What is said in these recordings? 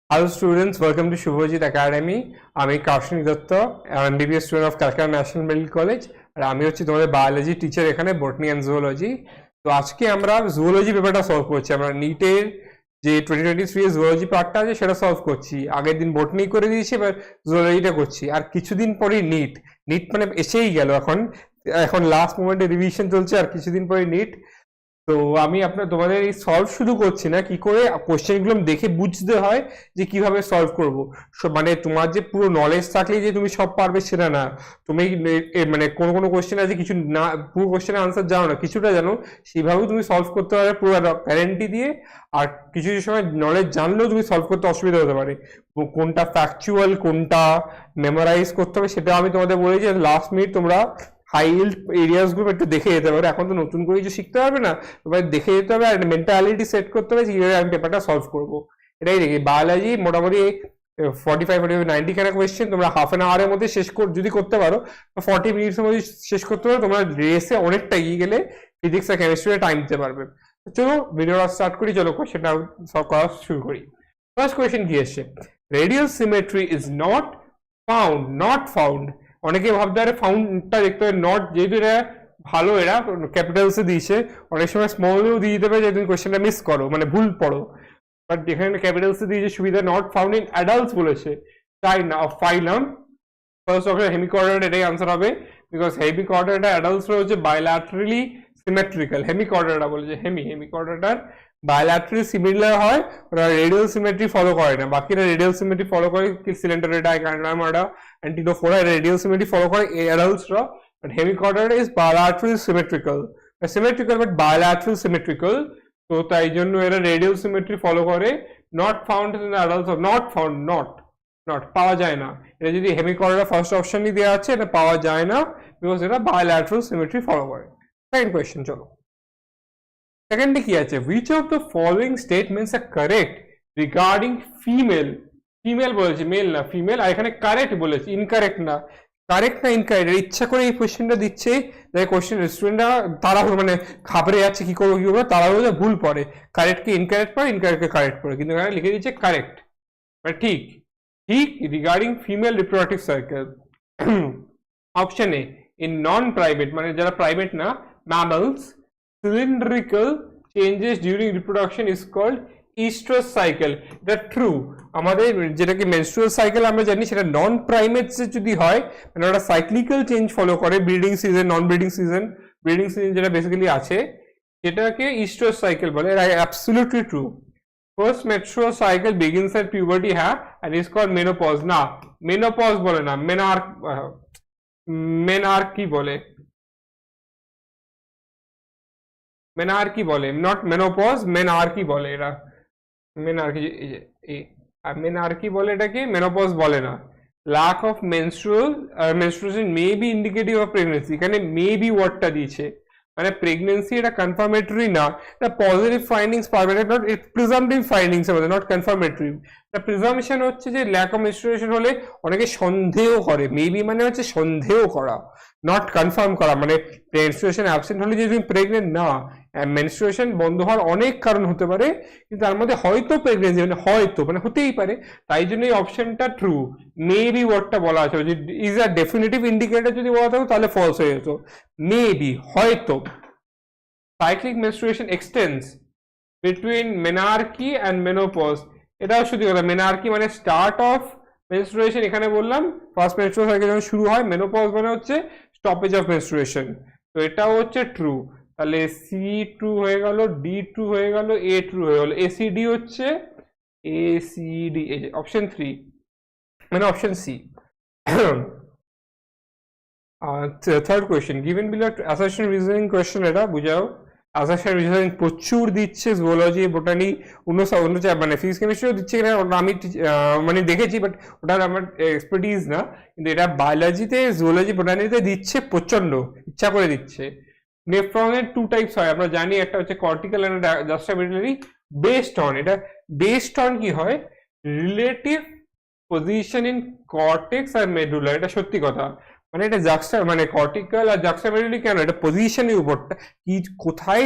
Hello students, welcome to Suvajit Academy. I'm Karshnik Dutta, MBBS Student of Calcutta National Medical College. আর আমি হচ্ছে তোমাদের biology teacher এখানে botany and zoology. তো আজকে আমরা জুওলজি পেপারটা সলভ করছি। আমরা নিটের যে 2023 জুওলজি পার্টটা আছে সেটা সলভ করছি। আগের দিন বটনি করে দিয়েছি, এবার জুওলজিটা করছি। আর কিছুদিন পরেই নিট মানে এসেই গেল। এখন লাস্ট মোমেন্টে রিভিশন চলছে, আর কিছুদিন পরে নিট। তো আমি তোমাদের এই সলভ শুধু করছি না, কি করে কোশ্চেনগুলো দেখে বুঝতে হয় যে কিভাবে সলভ করব। মানে তোমার যে পুরো নলেজ থাকলেই যে তুমি সব পারবে সেটা না। তুমি মানে কোনো কোশ্চেন আছে কিছু না, পুরো কোশ্চেনের আনসার জানো না, কিছুটা জানো, সেইভাবেও তুমি সলভ করতে পারবে পুরো গ্যারেন্টি দিয়ে। আর কিছু সময় নলেজ জানলেও তুমি সলভ করতে অসুবিধা হতে পারে। কোনটা ফ্যাকচুয়াল, কোনটা মেমোরাইজ করতে হবে, সেটা আমি তোমাদের বলেছি। লাস্ট মিনিট তোমরা হাই হিল্ড এরিয়াস গুলো একটু দেখে যেতে পারো। এখন তো নতুন করে কিছু শিখতে পারবে না, তোমার দেখে যেতে হবে আর মেন্টালিটি সেট করতে হবে কিভাবে আমি পেপারটা সলভ করবো। এটাই দেখি বায়োলজি মোটামুটি 45-90 খানা কোয়েশ্চেন তোমরা হাফ অ্যান আওয়ারের মধ্যে শেষ যদি করতে পারো, 40 মিনিটের মধ্যে শেষ করতে পারো, তোমরা রেসে অনেকটা এগিয়ে গেলে ফিজিক্স আর কেমিস্ট্রিতে টাইম দিতে পারবে। চলো ভিডিওটা স্টার্ট করি, চলো কোয়েশ্চেনটা সলভ করা শুরু করি। ফার্স্ট কোয়েশ্চেন কি এসছে, radial symmetry is not found. অনেকে ভাবতে পারে ফাউন্ডটা দেখতে হবে নট, যেহেতু এটা ভালো এরা ক্যাপিটালসে দিয়েছে, অনেক সময় স্মলেও দিয়ে দিতে পারে যে তুমি কোয়েশ্চেনটা মিস করো, মানে ভুল পড়ো। বাট এখানে ক্যাপিটালসে দিয়েছে সুবিধা, নট ফাউন্ড ইন অ্যাডাল্টস বলেছে, তাই না ফাইলাম ফার্স্ট অপশন হেমিকর্ডাটা, এটাই আনসার হবে। বিকজ হেমিকর্ডাটা অ্যাডাল্টস রয়েছে বাইল্যাটারালি সিমেট্রিক্যাল। হেমিকর্ডাটা বলেছে হেমিকর্ডাটার বাইল্যাটারালি সিমিলার হয়, ওরা রেডিয়াল সিমেট্রি ফলো করে না। বাকিরা রেডিয়াল সিমেট্রি ফলো করে, সিলিন্ডারেটা ক্যান্ডামাটা অ্যান্টিডোফোরা রেডিয়াল সিমেট্রি ফলো করে অ্যাডাল্টসরা। But hemichordata is bilaterally symmetrical but bilateral symmetrical. তো তাই জন্য এরা রেডিয়াল সিমেট্রি ফলো করে। Not found in adults, not found, not পাওয়া যায় না। এটা যদি হেমিকর্ডাটা ফার্স্ট অপশনই দেওয়া আছে, এটা পাওয়া যায় না বিকজ এটা বাইল্যাটারাল সিমেট্রি ফলো করে। সেকেন্ড কোয়েশ্চেন চলো। সেকেন্ডে কি আছে, which of the following statements are correct regarding female বলেছে, মেল না ফিমেল। আর এখানে কারেক্ট বলেছে, ইনকারেক্ট না। কারেক্ট না ইনকারেক্ট, ইচ্ছা করে এই কোয়েশ্চেনটা দিচ্ছে যাতে কোয়েশ্চেন স্টুডেন্টরা তারা মানে ঘাবড়ে যাচ্ছে কি করবো তারা ভুল পড়ে, কারেক্টকে ইনকারেক্ট পড়ে, ইনকারেক্টকে কারেক্ট পড়ে, কিন্তু এখানে লিখে দিচ্ছে কারেক্ট মানে ঠিক regarding female reproductive cycle. Option A, in non private মানে যারা প্রাইভেট না, mammals cylindrical changes during reproduction is called estrous cycle. এটা ট্রু। আমাদের যেটাকে মেনস্ট্রুয়াল সাইকেল আমরা জানি, সেটা নন প্রাইমেটস যদি হয় মানে ওটা সাইক্লিক্যাল চেঞ্জ ফলো করে, ব্রিডিং সিজন, নন ব্রিডিং সিজন, ব্রিডিং সিজন যেটা বেসিক্যালি আছে সেটাকে estrous cycle বলে। এটা absolutely true. First menstrual cycle begins at puberty, হ্যাঁ, and is called menopause। না, menopause বলে না, মেনার্কি বলে, মেনার্কি বলে, নট মেনোপজ, মেনার্কি বলে। এরা মেনার্কি বলে এটাকে, মেনোপজ বলে না। Lack of menstruation may be indicative of pregnancy, এখানে মে বি ওয়ার্ডটা দিয়েছে মানে প্রেগনেন্সি, এটা কনফার্মেটরি না, এটা পজিটিভ ফাইন্ডিংস পাবে না, নট প্রিজামটিভ ফাইন্ডিংস হবে, নট কনফার্মেটরি। এটা প্রিজামশন হচ্ছে যে ল্যাক অফ মেনস্ট্রুয়েশন হলে অনেকে সন্দেহ করে, মেবি মানে হচ্ছে সন্দেহ করা, নট কনফার্ম করা। মানে মেনস্ট্রুয়েশন অ্যাবসেন্ট হলে যে তুমি প্রেগনেন্ট না, মেনস্ট্রুয়েশন বন্ধ হওয়ার অনেক কারণ হতে পারে, কিন্তু তার মধ্যে হয়তো প্রেগনেন্সি মানে হয়তো মানে হতেই পারে, তাই জন্য এই অপশনটা ট্রু। মেবি ওয়ার্ডটা বলা আছে, ইজ আ ডেফিনেটিভ ইন্ডিকেটর যদি বলা থাকতো তাহলে ফলস হয়ে যেত। মেবি হয়তো। Cyclic menstruation extends between মেনার্কি and menopause, এটাও শুধু কথা। মেনার্কি মানে স্টার্ট অফ মেনস্ট্রুয়েশন, এখানে বললাম ফার্স্ট মেনস্ট্রুয়াল সাইকেল যখন শুরু হয়, মেনোপজ মানে হচ্ছে স্টপেজ অফ মেনস্ট্রুয়েশন। তো এটাও হচ্ছে ট্রু। তাহলে সি ট্রু হয়ে গেল, ডি ট্রু হয়ে গেল, এ ট্রু হয়ে গেল, এসিডি হচ্ছে এসিডি, অপশন 3 মানে option C. Third question, given below assertion reasoning question, এটা বুঝাও। অ্যাসারশন রিজনিং প্রচুর দিচ্ছে, জুওলজি, বোটানি, অন্য মানে ফিজিক্স কেমিস্ট্রিও দিচ্ছে, আমি মানে দেখেছি, বাট ওটার আমার এক্সপার্টিজ না। কিন্তু এটা বায়োলজিতে, জুওলজি, বোটানিতে দিচ্ছে প্রচন্ড, ইচ্ছা করে দিচ্ছে। নেফ্রনের 2 টাইপস হয় আমরা জানি, একটা হচ্ছে cortical and juxtamedullary. Based on, এটা বেসড অন কি হয়, রিলেটিভ পজিশন ইন কর্টেক্স আর মেডুলা। এটা সত্যি কথা, মানে এটা মানে কর্টিক্যাল আর জাক্সটামেডুলারি কেন, এটা পজিশনের উপরটা কি, কোথায়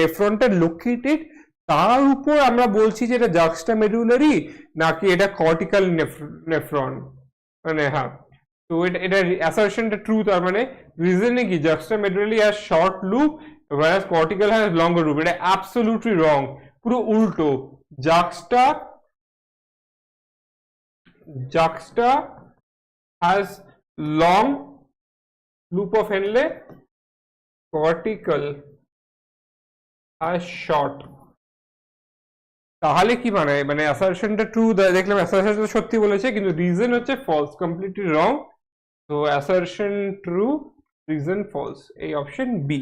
নেফ্রনটা লোকেটেড তার উপর আমরা বলছি যে এটা জাক্সটা মেডুলারি নাকি এটা কর্টিক্যাল নেফ্রন, মানে হ্যাঁ, তো এটা অ্যাসারশনটা ট্রু, তার মানে রিজনে কি juxta medullary has short loop whereas cortical has longer loop, এটা অ্যাবসলিউটলি রং, পুরো উল্টো। জাক্সটা has long loop of Henle, cortical has short। তাহলে কি মানে মানে অ্যাসারশনটা ট্রু দেখলাম, অ্যাসারশনটা সত্যি বলেছে কিন্তু রিজন হচ্ছে ফলস, কমপ্লিটলি রং। তো অ্যাসারশন ট্রু, রিজন ফলস, এই অপশন বি।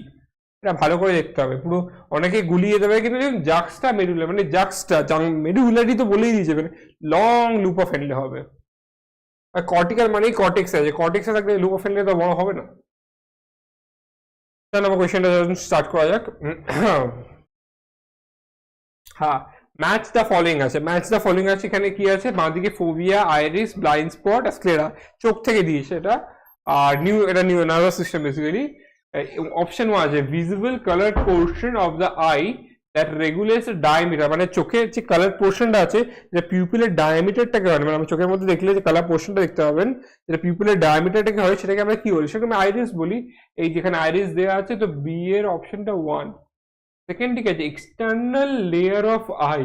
এটা ভালো করে দেখতে হবে, পুরো অনেকে গুলিয়ে দেবে কিন্তু জাক্সটা মেডুলারি মানে জাক্সটা মেডুলারি তো বলেই দিয়েছে, মানে লং লুপ অফ হেনলে হবে। আর কর্টিক্যাল মানেই কর্টেক্স আছে, কর্টেক্সে থাকলে লুপ অফ হেনলে তো বড় হবে না। তাহলে আমার কোয়েশ্চেনটা স্টার্ট করা যাক। হ্যাঁ, ম্যাচ দ্য ফলোইং আছে, ম্যাচ দ্য ফলোইং আছে, এখানে কি আছে, বাঁদিকে fovea, iris, blind spot, sclera, চোখ থেকে দিয়েছে এটা। আর এটা new nervous system basically. Option one আছে visible coloured portion of the eye that regulates diameter, মানে চোখের যে কালার পোর্শনটা আছে যে পিউপিলের ডায়ামিটারটাকে হয়, মানে আমরা চোখের মধ্যে দেখলে যে কালার পোর্শনটা দেখতে পাবেন, যেটা পিউপিলের ডায়ামিটারটাকে হয় সেটাকে আমরা কি বলি, সেটাকে আমরা আইরিস বলি। এই যেখানে আইরিস দেওয়া আছে, তো বি এর অপশনটা ওয়ান। সেকেন্ড ঠিক আছে, external layer of eye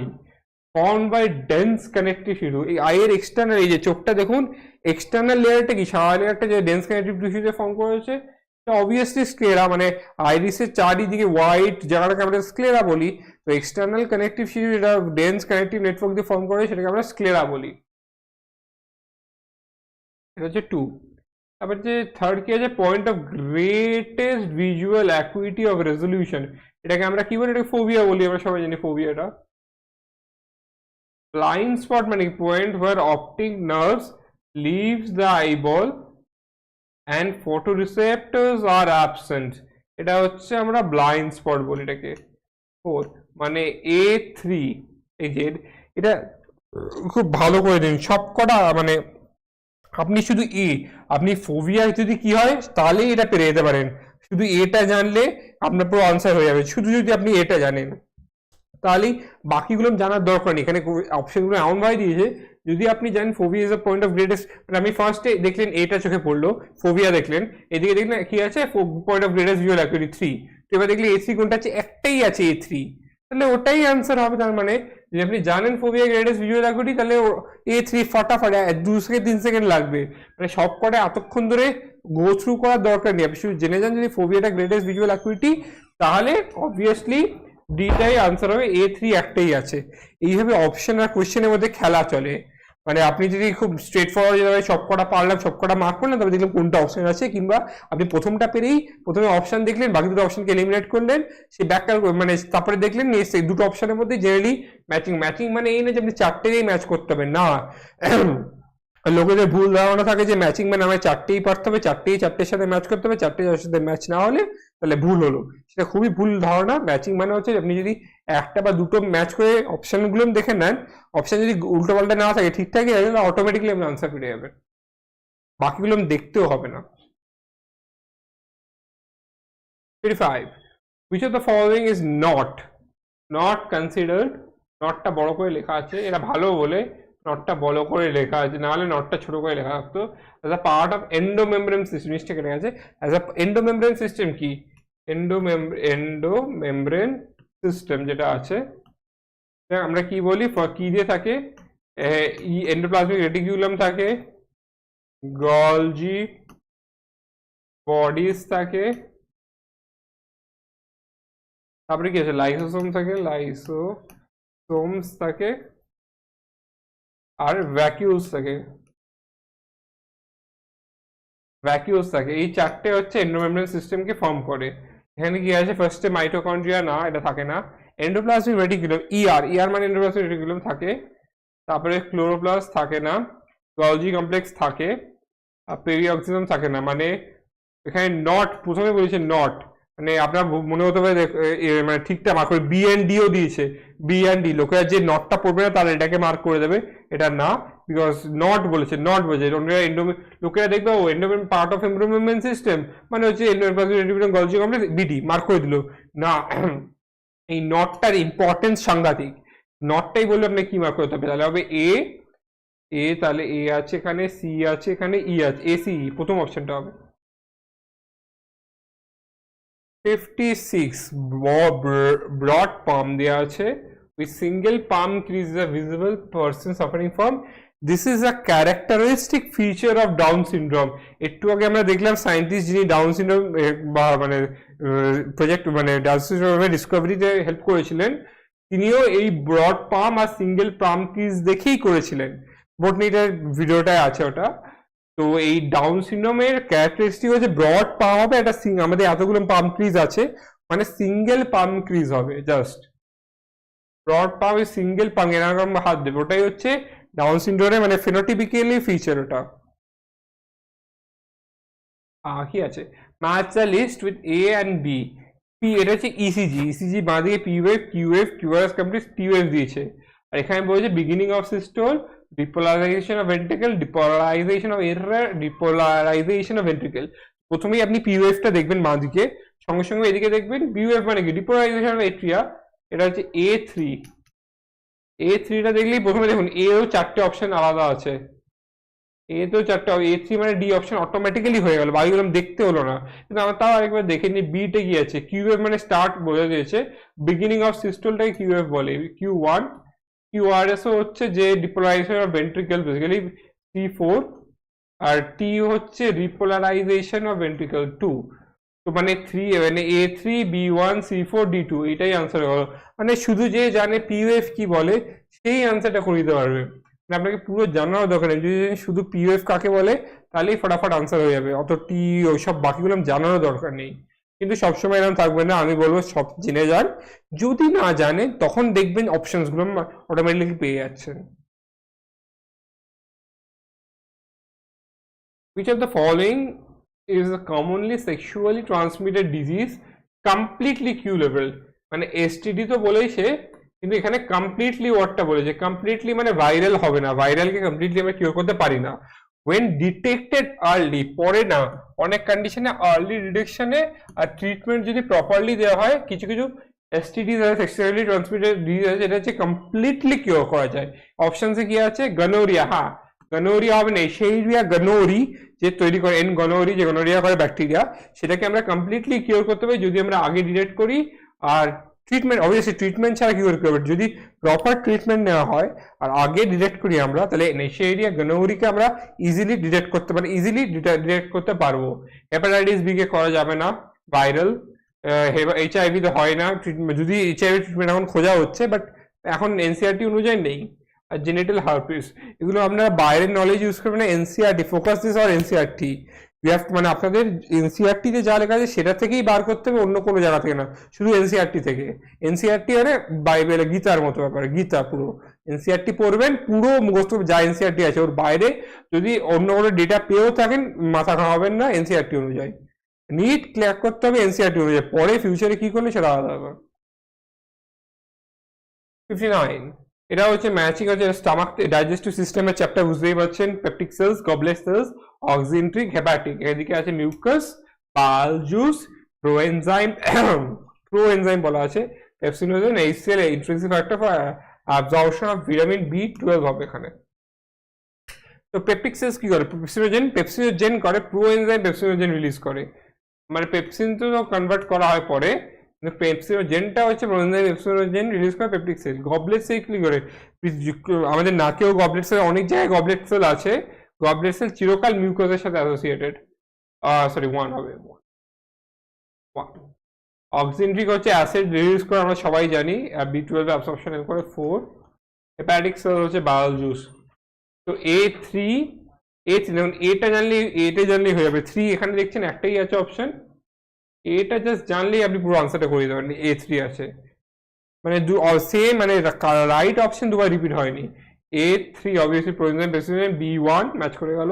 form by dense connective tissue. এই আই এর এক্সটার্নাল, এই যে চোখটা দেখুন, এক্সটার্নাল লেয়ারটা কি, সাদা লেয়ারটা যে ডেন্স কানেকটিভ টিস্যু দিয়ে ফর্ম করেছে, অবভিয়াসলি স্ক্লেরা, মানে আইরিসের চারিদিকে হোয়াইট জায়গাটাকে আমরা স্ক্লেরা বলি। তো এক্সটার্নাল কানেকটিভ টিস্যু যেটা ডেন্স কানেকটিভ নেটওয়ার্ক দিয়ে ফর্ম করে সেটাকে আমরা স্ক্লেরা বলি। এটা হচ্ছে টু। তারপর যে থার্ড কি আছে, point of greatest visual acuity of resolution, এটাকে আমরা কি বলি, এটাকে ফোবিয়া বলি, আমরা সবাই জানি ফোবিয়াটা। ব্লাইন্ড স্পট মানে point where optic nerves leaves the eyeball and photoreceptors are absent, এটা হচ্ছে আমরা ব্লাইন্ড স্পট বলি এটাকে। ফোর মানে A3, এই যে এটা খুব ভালো করে দিন সবকটা, মানে আপনি শুধু আপনি ফোবিয়া যদি কি হয় তাহলেই এটা পেরে যেতে পারেন, শুধু এটা জানলে আপনার পুরো আনসার হয়ে যাবে, শুধু যদি আপনি এটা জানেন তাহলেই বাকিগুলো জানার দরকার নেই। এখানে অপশনগুলো এমন ভাবে দিয়েছে, যদি আপনি জানেন phobia is a point of greatest, মানে আপনি ফার্স্টে দেখলেন এটা চোখে পড়লো, ফোবিয়া দেখলেন, এদিকে দেখলেন কি আছে, point of greatest visual acuity 3, তো এবার দেখলে A3 কোনটা আছে, একটাই আছে A3, তাহলে ওটাই আনসার হবে। তার মানে যদি আপনি জানেন ফোবিয়া গ্রেটেস্ট ভিজুয়াল অ্যাকুইটি, তাহলে A3 ফটাফট 2 থেকে 3 সেকেন্ড লাগবে, মানে সব কটা এতক্ষণ ধরে গো থ্রু করার দরকার নেই। আপনি শুধু জেনে যান যদি ফোবিয়াটা গ্রেটেস্ট ভিজুয়াল অ্যাকুইটি, তাহলে অবভিয়াসলি ডিটাই আনসার হবে, A3 একটাই আছে। এইভাবে অপশন আর কোয়েশ্চেনের মধ্যে খেলা চলে, মানে আপনি যদি খুব স্ট্রেট ফরওয়ার্ড যেভাবে সবকটা পারলাম সবকটা মার্ক করলেন, তবে দেখলেন কোনটা অপশন আছে, কিংবা আপনি প্রথমটা পেরেই প্রথমে অপশন দেখলেন, বাকি দুটো অপশনকে এলিমিনেট করলেন, সেই ব্যাককাল মানে তারপরে দেখলেন সেই দুটো অপশনের মধ্যে জেনারেলি ম্যাচিং মানে এই না যে আপনি চারটেই ম্যাচ করতে হবে না। লোকেদের ভুল ধারণা থাকে যে ম্যাচিং মানে আমায় চারটেই পারতে হবে, চারটের সাথে ম্যাচ করতে হবে, চারটে সাথে ম্যাচ না হলে তাহলে ভুল হলো, সেটা খুবই ভুল ধারণা। ম্যাচিং মানে হচ্ছে আপনি যদি একটা বা দুটো ম্যাচ করে অপশনগুলো দেখে নেন, অপশন যদি উল্টো পাল্টা না থাকে ঠিকঠাকই আছে, তাহলে অটোমেটিক্যালি আপনি আনসার পেয়ে যাবেন, বাকিগুলো দেখতেও হবে না। 35 which of the following is not considered, নটটা বড় করে লেখা আছে, এটা ভালো বলে নটটা বড় করে লেখা আছে, নাহলে নটটা ছোট করে লেখা থাকতো। as a part of endomembrane system, mistake এখানে আছে। as a endomembrane system কি, endomembrane system যেটা আছে আমরা কি বলি, কি দিয়ে থাকে, এন্ডোপ্লাজমিক রেটিকুলাম থাকে, গলজি বডিজ থাকে, তারপরে কি আছে, লাইসোসোম থাকে, লাইসোসোমস থাকে, আর ভ্যাকিউলস থাকে, এই চারটে হচ্ছে এন্ডোমেমব্রেন সিস্টেমকে ফর্ম করে। এখানে কি আছে, ফার্স্টে মাইটোকন্ড্রিয়া না, এটা থাকে না। এন্ডোপ্লাজমিক রেটিকুলাম ER মানে এন্ডোপ্লাজমিক রেটিকুলাম থাকে, তারপরে ক্লোরোপ্লাস্ট থাকে না, গলজি কমপ্লেক্স থাকে, আর পেরিঅক্সিজম থাকে না। মানে এখানে নট প্রথমে বলেছে নট, মানে আপনার মনে হতে পারে মানে ঠিকঠাক মার্ক করে BNDও দিয়েছে, BND লোকেরা যে নটটা পড়বে না তারা এটাকে মার্ক করে দেবে, এটা না, বিকজ নট বলেছে লোকেরা দেখবে ও endomembrane part of endomembrane system মানে হচ্ছে endoplasmic reticulum Golgi complex BD mark করে দিল না, এই নটটার ইম্পর্টেন্স সাংঘাতিক, নটটাই বললে আপনি কি মার্ক করতে হবে, তাহলে হবে এ তাহলে এ আছে এখানে, সি আছে এখানে, ই আছে, এ সি, প্রথম অপশনটা হবে। 56 ব্রড পাম দেওয়া আছে, with single palm crease is visible person suffering from, this is a characteristic feature of Down syndrome। একটু আগে আমরা দেখলাম সায়েন্টিস্ট যিনি ডাউন সিনড্রোম বা মানে প্রজেক্ট মানে ডাউন সিনড্রোমের ডিসকভারিতে হেল্প করেছিলেন, তিনিও এই ব্রড পাম আর সিঙ্গেল পাম ক্রিজ দেখেই করেছিলেন। বটনিটার ভিডিওটায় আছে ওটা। তো এই ডাউন সিনড্রোমের ক্যারেক্টারিস্টিক হচ্ছে ব্রড পাম হবে, একটা আমাদের এতগুলো পাম ক্রিজ আছে মানে সিঙ্গেল পাম ক্রিজ হবে, জাস্ট ব্রড পাম সিঙ্গেল পাম এরকম হাত দেবে, ওটাই হচ্ছে ডাউন সিনড্রোমের মানে ফিনোটিপিক্যালি ফিচার ওটা। কি আছে, match the list with A and B. P এটা হচ্ছে ইসিজি বাঁ দিকে P wave, QRS complete, T wave দিয়েছে। আর এখানে বলেছে beginning of systole, depolarization of ventricle, depolarization of error, depolarization of ventricle. প্রথমেই আপনি পি ওয়েভটা দেখবেন বাঁ দিকে, সঙ্গে সঙ্গে এদিকে দেখবেন বি ওয়েভ মানে কি ডিপোলারাইজেশন অফ এট্রিয়া, এটা হচ্ছে A3টা দেখলেই প্রথমে দেখুন এও 4টে অপশন আলাদা আছে, এ তো 4টে, A3 মানে ডি অপশন অটোমেটিক্যালি হয়ে গেল, বাকিগুলো দেখতে হলো না। কিন্তু আমরা তাও আরেকবার দেখে নিই বিতে কি আছে, কিউএফ মানে স্টার্ট বলে দিয়েছে, বিগিনিং অফ সিস্টোলটাকে কিউএফ বলে, Q1, কিউআরএস হচ্ছে যে depolarisation of ventricle basically C4, আর টি হচ্ছে রিপোলারাইজেশন অফ ভেন্ট্রিকল 2। তো মানে মানে A3, B1, C4, D2 এটাই আনসার হলো। মানে শুধু যে জানে পিওএফ কি বলে সেই আনসারটা করে দিতে পারবে, মানে আপনাকে পুরো জানার দরকার নেই, যদি শুধু পিওএফ কাকে বলে তাহলেই ফটাফট আনসার হয়ে যাবে, অত টি ওইসব বাকিগুলো জানারও দরকার নেই। কিন্তু সবসময় এরকম থাকবে না, আমি বলবো সব জেনে যান, যদি না জানেন তখন দেখবেন অপশনসগুলো অটোমেটিক্যালি পেয়ে যাচ্ছেন। Which of the following is a commonly sexually transmitted disease completely curable? মানে এসটিডি তো বলেছে, কিন্তু এখানে কমপ্লিটলি ওয়ার্ডটা বলেছে, কমপ্লিটলি মানে ভাইরাল হবে না, ভাইরালকে কমপ্লিটলি আমরা কিউর করতে পারি না। when detected early, পরে না, অনেক কন্ডিশনে আর্লি ডিটেকশনে আর ট্রিটমেন্ট যদি প্রপারলি দেওয়া হয়, কিছু কিছু এসটিডি সেক্সুয়ালি ট্রান্সমিটেড ডিজিজ আছে যেটা হচ্ছে কমপ্লিটলি কিউর করা যায়। অপশনসে কি আছে, গনোরিয়া, হ্যাঁ গনোরিয়া হবে না, সেইরিয়া গনোরি যে তৈরি করে, এন গনোরি যে গনোরিয়া করে ব্যাকটেরিয়া, সেটাকে আমরা কমপ্লিটলি কিউর করতে পারি যদি আমরা আগে ডিটেক্ট করি। আর ট্রিটমেন্ট অবভিয়াসলি ট্রিটমেন্ট ছাড়া কিউর করতে পারি, যদি প্রপার ট্রিটমেন্ট নেওয়া হয় আর আগে ডিটেক্ট করি আমরা, তাহলে নেশেরিয়া গনোরিকে আমরা ইজিলি ডিটেক্ট করতে পারি, ইজিলি ডিটেক্ট করতে পারবো। হেপাটাইটিস বি কে করা যাবে না, ভাইরাল। এইচআইভি তো হয় না ট্রিটমেন্ট, যদি এইচআইভি ট্রিটমেন্ট এখন খোঁজা হচ্ছে বাট এখন এনসিআরটি অনুযায়ী নেই। আর জেনিটাল হার্পিস, এগুলো আপনারা বাইরের নলেজ ইউজ করবেন না, এনসিআরটি ফোকাস দিস আর এনসিআরটি মানে আপনাদের এনসিআরটিতে যা লেখা আছে সেটা থেকেই বার করতে হবে, অন্য কোনো জায়গা থেকে না, শুধু এনসিআরটি থেকে। এনসিআরটি মানে বাইবেল গীতার মতো ব্যাপার, গীতা পুরো এনসিআরটি পড়বেন, পুরো মুখস্থ যা এনসিআরটি আছে, ওর বাইরে যদি অন্য কোনো ডেটা পেয়েও থাকেন মাথা খাওয়াবেন না, এনসিআরটি অনুযায়ী নিট ক্লিয়ার করতে হবে, এনসিআরটি অনুযায়ী, পরে ফিউচারে কি করলে সেটা আলাদা হবে। 59 এটা হচ্ছে ম্যাচিং হচ্ছে স্টমাক ডাইজেস্টিভ সিস্টেমের চ্যাপ্টার, বুঝতেই পারছেন, peptic cells, goblet cells, oxyntic, hepatic, এদিকে আছে মিউকাস, বাল জুস, প্রোএনজাইম বলা আছে, pepsinogen, HCl intrinsic factor for absorption of vitamin B12 হবে এখানে। তো পেপটিক সেলস কি করে, পেপসিনোজেন করে, প্রোএনজাইম পেপসিনোজেন রিলিজ করে, মানে পেপসিন তো কনভার্ট করা হয় পরে, পেপসিনোজেনটা হচ্ছে পেপসিনোজেন রিলিজ করে পেপটিক সেল। গবলেট সেল কি করে, আমাদের নাকেও গবলেট সেল, অনেক জায়গায় গবলেট সেল আছে, গবলেট সেল চিরকাল মিউকাসের সাথে অ্যাসোসিয়েটেড, সরি 1 হবে 1। অক্সিনট্রিক হচ্ছে অ্যাসিড রিলিজ করে, আমরা সবাই জানি, B12 অ্যাবসর্পশন করে 4। হেপাটিক সেল হচ্ছে বাল জুস। তো A3 দেখুন এটা জানলেই হয়ে যাবে, 3 এখানে দেখছেন একটাই আছে অপশন, এটা জাস্ট জানলেই আপনি পুরো আনসারটা করে দিতে পারেন, A3 আছে, মানে সেম মানে রাইট অপশন দুবার রিপিট হয়নি। A3 অবভিয়াসলি প্রয়োজন, B1 ম্যাচ করে গেল,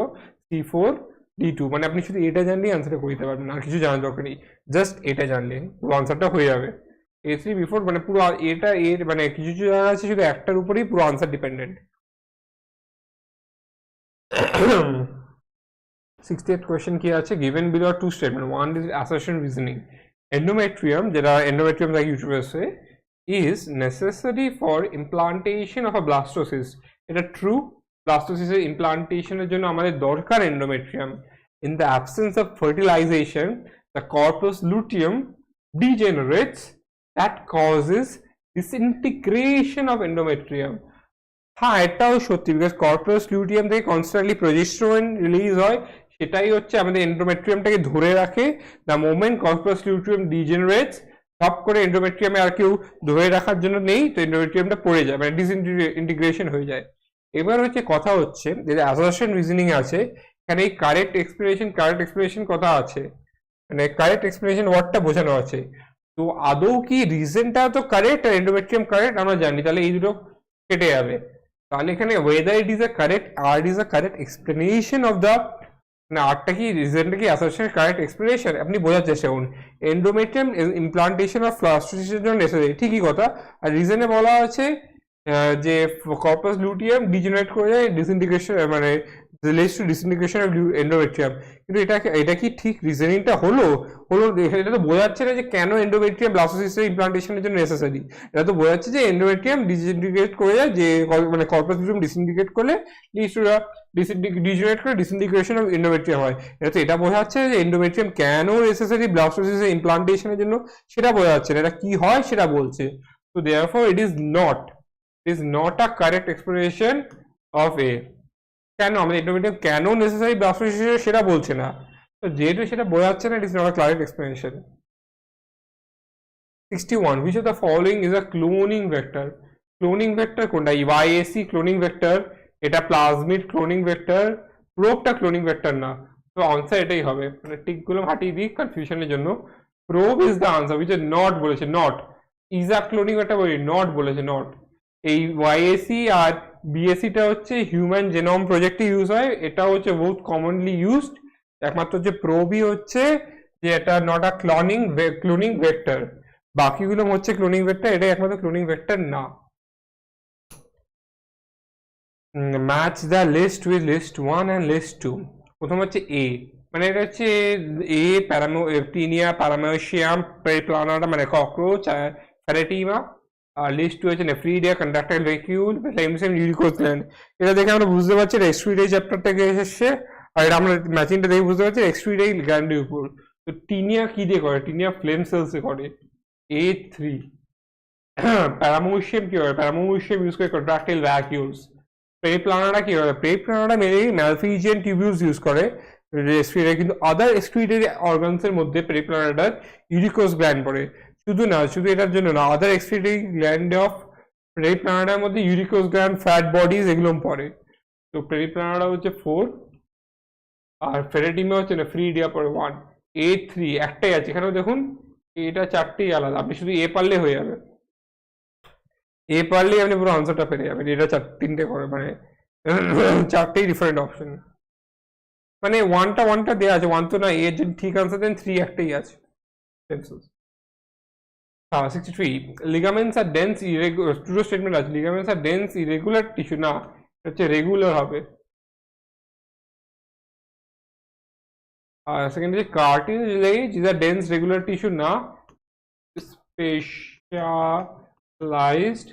C4, D2, মানে আপনি শুধু এটা জানলেই আনসারটা করে দিতে পারবেন, আর কিছু জানার দরকার নেই, জাস্ট এটা জানলে পুরো আনসারটা হয়ে যাবে। A3 B4 মানে পুরো এটা এর মানে কিছু কিছু জায়গা আছে শুধু একটার উপরেই পুরো আনসার ডিপেন্ডেন্ট। 68 কোয়েশ্চেন কি আছে, given below two statement, one is assertion reasoning. Endometrium, যেটা এন্ডোমেট্রিয়াম থাকে ইউটিউবে আছে, is necessary for implantation of a blastocyst. এটা true, blastocyst এর implantation এর জন্য আমাদের দরকার endometrium. In the absence of fertilization, the corpus luteum degenerates, that causes disintegration of endometrium. হ্যাঁ, এটাও সত্যি, বিকজ কর্পাস লিউটিয়াম থেকে কনস্ট্যান্টলি প্রোজেস্টেরন রিলিজ হয়, সেটাই হচ্ছে আমাদের এন্ডোমেট্রিয়ামটাকে ধরে রাখে। দ্য মোমেন্ট কর্পাস লিউটিয়াম ডিজেনারেটস, সব করে এন্ডোমেট্রিয়ামে আর কেউ ধরে রাখার জন্য নেই, তো এন্ডোমেট্রিয়ামটা পড়ে যায়, মানে ডিসইন্টিগ্রেশন হয়ে যায়। এবার হচ্ছে কথা হচ্ছে যে অ্যাসারশন রিজনিং আছে, এখানে এই কারেক্ট এক্সপ্লেনেশন কথা আছে, মানে কারেক্ট এক্সপ্লেনেশন ওয়ার্ডটা বোঝানো আছে। তো আদৌ কি রিজনটা তো কারেক্ট আর এন্ডোমেট্রিয়াম কারেক্ট আমরা জানি, তাহলে এই দুটো কেটে যাবে। তাহলে এখানে whether it is a correct or it is a correct explanation of the, না আরটা কি রিজনটা কি অ্যাসারশনের কারেক্ট এক্সপ্লেনেশন, আপনি বোঝার চেষ্টা করুন। এন্ডোমেট্রিয়াম ইমপ্লান্টেশন অফ ব্লাস্টোসিস্টের জন্য নেসেসারি, ঠিকই কথা। আর রিজনে বলা আছে যে কর্পাস লুটিয়াম ডিজেনারেট করে যায়, ডিসইন্টিগ্রেশন মানে leads to disintegration of endometrium, কিন্তু এটা কি ঠিক রিজনিংটা হলো? এটা তো বোঝাচ্ছে না যে কেন এন্ডোমেট্রিয়াম ব্লাস্টোসিস্টের ইমপ্লান্টেশনের জন্য নেসেসারি। এটা তো বোঝাচ্ছে যে এন্ডোমেট্রিয়াম ডিসইন্টিগ্রেট করে যায়, যে মানে কর্পাস লুটিয়াম ডিসইন্টিগ্রেট করলে লিডস টু ডিজেনারেট করে ডিসইন্টিগ্রেশন অফ এন্ডোমেট্রিয়াম হয়। এটা বোঝাচ্ছে যে এন্ডোমেট্রিয়াম কেন নেসেসারি ব্লাস্টোসিস্টের ইমপ্লান্টেশনের জন্য, সেটা বোঝাচ্ছে না, এটা কি হয় সেটা বলছে। তো therefore it is not a correct explanation of a, কেন আমাদের এন্ডোমেট্রিয়াম কেন নেসেসারি ব্লাস্টোসিস্ট সেটা বলছে না, তো যেহেতু সেটা বোঝাচ্ছে না, it is not a clear explanation. 61 which of the following is a cloning vector? Cloning vector কোনটা? YAC ক্লোনিং ভেক্টর, এটা প্লাজমিড ক্লোনিং ভেক্টর, প্রোবটা ক্লোনিং ভেক্টর না, তো আনসার এটাই হবে। মানে টিকগুলো হাটিয়ে দিই কনফিউশনের জন্য। Probe is the answer, which is not বলেছে, not is a cloning vector বলি, নট বলেছে, নট। এই YAC আর বিএসসিটা হচ্ছে হিউম্যান জেনোম প্রজেক্টে ইউজ হয়, এটা হচ্ছে বহুত কমনলি ইউজড। একমাত্র যে প্রোবই হচ্ছে যে এটা নট আ ক্লোনিং ভেক্টর, বাকিগুলো হচ্ছে ক্লোনিং ভেক্টর, এটাই একমাত্র ক্লোনিং ভেক্টর না। Match the list with list 1 and list 2। প্রথম হচ্ছে এ, মানে এটা হচ্ছে এ টিনিয়া প্যারামেশিয়াম পেরিপ্লানাটা মানে ককরোচ ফ্যারেটিমা, আর লিস্ট 2 হচ্ছে নেফ্রিডিয়া কন্ডাক্টাইল ভেকিউল সেম ইউরিকোজ গ্ল্যান্ড। এটা দেখে আমরা বুঝতে পারছি এটা এক্সট্রিডাই চ্যাপ্টার থেকে এসেছে, আর এটা আমরা ম্যাচিংটা দেখে বুঝতে পারছি এক্সট্রিডাই গ্ল্যান্ডের উপর। তো টিনিয়া কি দিয়ে করে? টিনিয়া ফ্লেম সেলসে করে। A3 প্যারামোশিয়াম কি হয়? প্যারামোশিয়াম ইউজ করে কন্ট্রাক্টাইল ভ্যাকিউলস। পেরিপ্লানাটা কি হয়? পেরিপ্লানাটা মেনলি ম্যালফিজিয়ান টিউবিউলস ইউজ করে এক্সট্রিডাই, কিন্তু আদার এক্সট্রিডারি অর্গানসের মধ্যে পেরিপ্লানাটার ইউরিকোজ গ্ল্যান্ড পড়ে। শুধু এটার জন্য না, আদার এক্সট্রিডারি গ্ল্যান্ড অফ পেরিপ্লানাটার মধ্যে ইউরিকোজ গ্ল্যান্ড, ফ্যাট বডিজ এগুলো পড়ে। তো পেরিপ্লানাটা হচ্ছে 4, আর ফেরেটিমা হচ্ছে না ফ্রিডিয়া পড়ে 1। A3 একটাই আছে, এখানেও দেখুন এটা 4টেই আলাদা, আপনি শুধু এ পারলে হয়ে যাবে, এ পারলেই আপনি পুরো আনসারটা পেরে যাবেন। এটা 3টে করে, মানে 4টেই ডিফারেন্ট অপশন, মানে ওয়ানটা দেওয়া আছে, 1 তো না, এর যদি ঠিক আনসার দেন 3 একটাই আছে। 63 ligaments are dense irregular, দুটো স্টেটমেন্ট আছে, ligaments are dense irregular tissue, না হচ্ছে রেগুলার হবে। আর সেকেন্ড হচ্ছে cartilage is a dense regular tissue, না specialized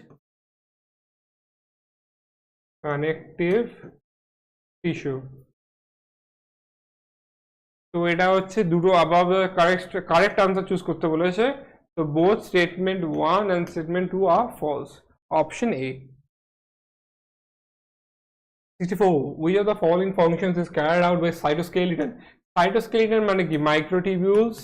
connective tissue। তো এটা হচ্ছে দুটো above কারেক্ট আনসার চুজ করতে বলেছে। So both statement 1 and statement 2 are false. Option A. 64 which of the following functions is carried out by cytoskeleton? Cytoskeleton মানে কি? Microtubules,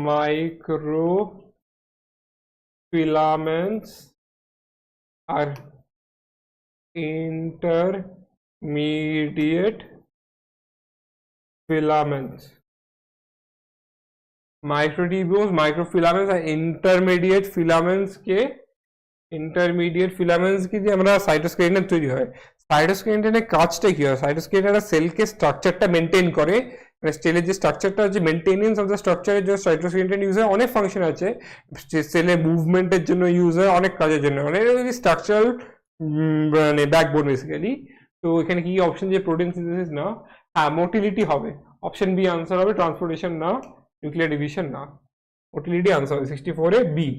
microfilaments are intermediate filaments। Microtubules, microfilaments R intermediate filaments কি দিয়ে আমরা সাইটোস্কেলেটন তৈরি হয়। সাইটোস্কেলেটনের কাজটা কি হয়? সাইটোস্কেলেটন সেলকে স্ট্রাকচারটা মেনটেন করে, মানে সেলের যে স্ট্রাকচারটা হচ্ছে মেনটেনেন্স অফ দ্য স্ট্রাকচারের জন্য সাইটোস্কেলেটন ইউজ হয়। অনেক ফাংশন আছে, সেলের মুভমেন্টের জন্য ইউজ হয়, অনেক কাজের জন্য, মানে স্ট্রাকচারাল মানে ব্যাকবোন বেসিক্যালি। তো এখানে কি অপশন যে প্রোটিন সিনথেসিস না, হ্যাঁ মোটিলিটি হবে, অপশন বি আনসার হবে, ট্রান্সপোর্টেশন না, নিউক্লিয়ার ডিভিশন না, মোটিলিটি আনসার হবে 64 এ বি।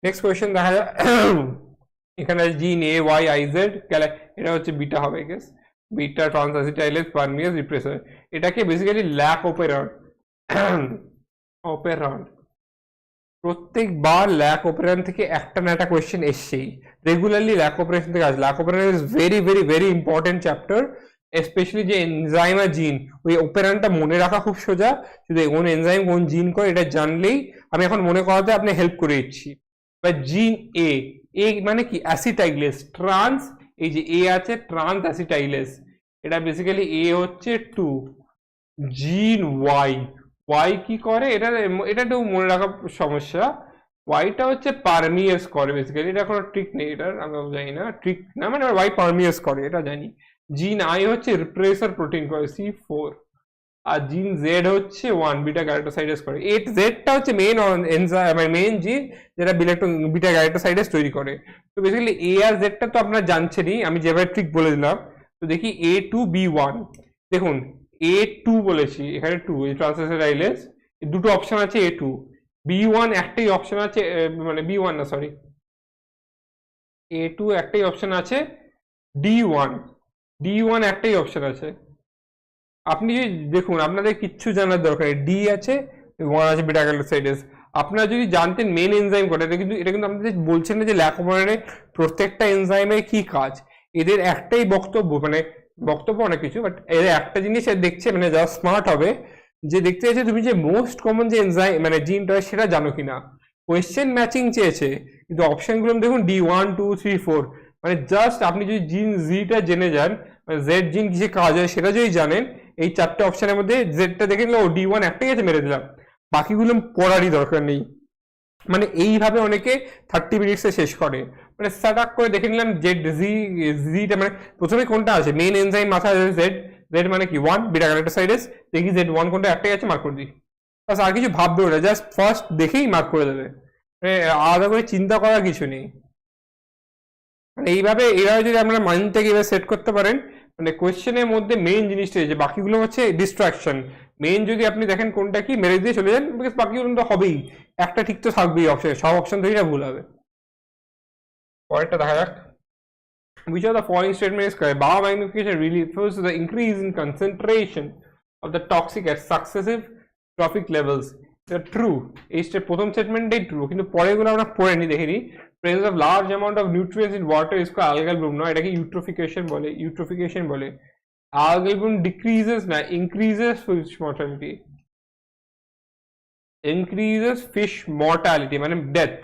নেক্সট কোয়েশ্চেন দেখা যায়, এখানে জিন এ ওয়াই আই জেড, এটা হচ্ছে বিটা হবে গেস, বিটা ট্রান্সঅ্যাসিটাইলেজ পারমিয়াস রিপ্রেসর, এটাকে বেসিক্যালি ল্যাক অপেরান্ট অপেরান্ট প্রত্যেকবার ল্যাক অপারেশন থেকে একটা না একটা কোয়েশ্চেন এসছেই, রেগুলারলি ল্যাক অপারেশন থেকে আসে। Lac operation is very very very important chapter, specially যে এনজাইম আর জিন, ওই অপারেশনটা মনে রাখা খুব সোজা, শুধু কোন এনজাইম কোন জিন করে এটা জানলেই আমি এখন মনে করাতে আপনি হেল্প করে দিচ্ছি। বা জিন এ, এ মানে কি অ্যাসিটাইলেস ট্রান্স, এই যে এ আছে ট্রান্স অ্যাসিটাইলেস, এটা বেসিক্যালি এ হচ্ছে 2, জিন ওয়াই, ওয়াই কি করে এটা একটু মনে রাখা সমস্যা, ওয়াইটা হচ্ছে পারমিয়াস করে বেসিক্যালি, এটা কোনো ট্রিক নেই, এটার আমি জানি না ট্রিক না, মানে ওয়াই পারমিয়াস করে এটা জানি। জিন আই হচ্ছে রিপ্রেসর প্রোটিন করে C4, আর জিন জেড হচ্ছে 1 বিটা গ্যারেটোসাইডেস করে। জেডটা হচ্ছে মেইন এনজাইম, মানে মেইন জিন যেটা বিটা গ্যারেটোসাইডেস তৈরি করে। তো বেসিক্যালি এ আর জেডটা তো আপনারা জানছেনই, আমি যেভাবে ট্রিক বলে দিলাম। তো দেখি A2B1, দেখুন A2 বলেছি, এখানে 2 এই ট্রান্সঅ্যাসিটাইলেজ, দুটো অপশন আছে A2, B1 একটাই অপশন আছে, মানে B1 না সরি, A2 একটাই অপশন আছে, D1 একটাই অপশন আছে। আপনি দেখুন আপনাদের কিচ্ছু জানার দরকার নেই, ডি আছে, 1 আছে বিটা গ্যারেটোসাইডেস। আপনারা যদি জানতেন মেন এনজাইম কোনটা, এটা কিন্তু আপনাদের বলছেন না যে ল্যাক অপারেশনে প্রত্যেকটা এনজাইমের কি কাজ, এদের একটাই বক্তব্য, মানে বক্তব্য অনেক কিছু, বাট এদের একটা জিনিস দেখছে, মানে যারা স্মার্ট হবে, যে দেখতে চাইছে তুমি যে মোস্ট কমন যে এনজাইম মানে জিনটা সেটা জানো কিনা। কোয়েশ্চেন ম্যাচিং চেয়েছে, কিন্তু অপশনগুলো দেখুন D1 2 3 4, মানে জাস্ট আপনি যদি জিন জিটা জেনে যান, মানে জেড জিন কিসে কাজ হয় সেটা যদি জানেন, এই চারটে অপশনের মধ্যে জেডটা দেখে নিলে ও D1 একটাই আছে মেরে দিলাম, বাকিগুলো পড়ারই দরকার নেই। মানে এইভাবে অনেকে 30 মিনিটসে শেষ করে, মানে স্টার্ট করে দেখে নিলাম জেড জিটা, মানে প্রথমে কোনটা আছে মেইন এনজাইম মাথায় আছে জেড, জেড মানে কি 1 বিটা গ্যারেটোসাইডেস, দেখি Z1 কোনটা একটাই আছে মার্ক করে দিই, বাস আর কিছু ভাববে ওটা, জাস্ট ফার্স্ট দেখেই মার্ক করে দেবে, আলাদা করে চিন্তা করার কিছু নেই। মানে এইভাবে যদি আমরা মাইন্ড থেকে এবার সেট করতে পারেন, মানে কোয়েশ্চেনের মধ্যে মেইন জিনিসটা যে বাকিগুলো হচ্ছে ডিস্ট্রাকশন, মেইন যদি আপনি দেখেন কোনটা কি মেরে দিয়ে চলে যান, বিকজ বাকিগুলো তো হবেই, একটা ঠিক তো থাকবেই অপশন, সব অপশন থেকেই ভুল হবে। পরেরটা দেখা যাক, which of the following statement is correct? Biomagnification really refers to the increase in concentration of the toxic at successive trophic levels. এটা ট্রু, এই প্রথম স্টেটমেন্টটাই ট্রু, কিন্তু পরেরগুলো আমরা পড়েনি দেখিনি। presence of large amount of nutrients in water is called algal bloom, না এটাকে eutrophication বলে। algal bloom decreases না increases fish mortality, মানে death.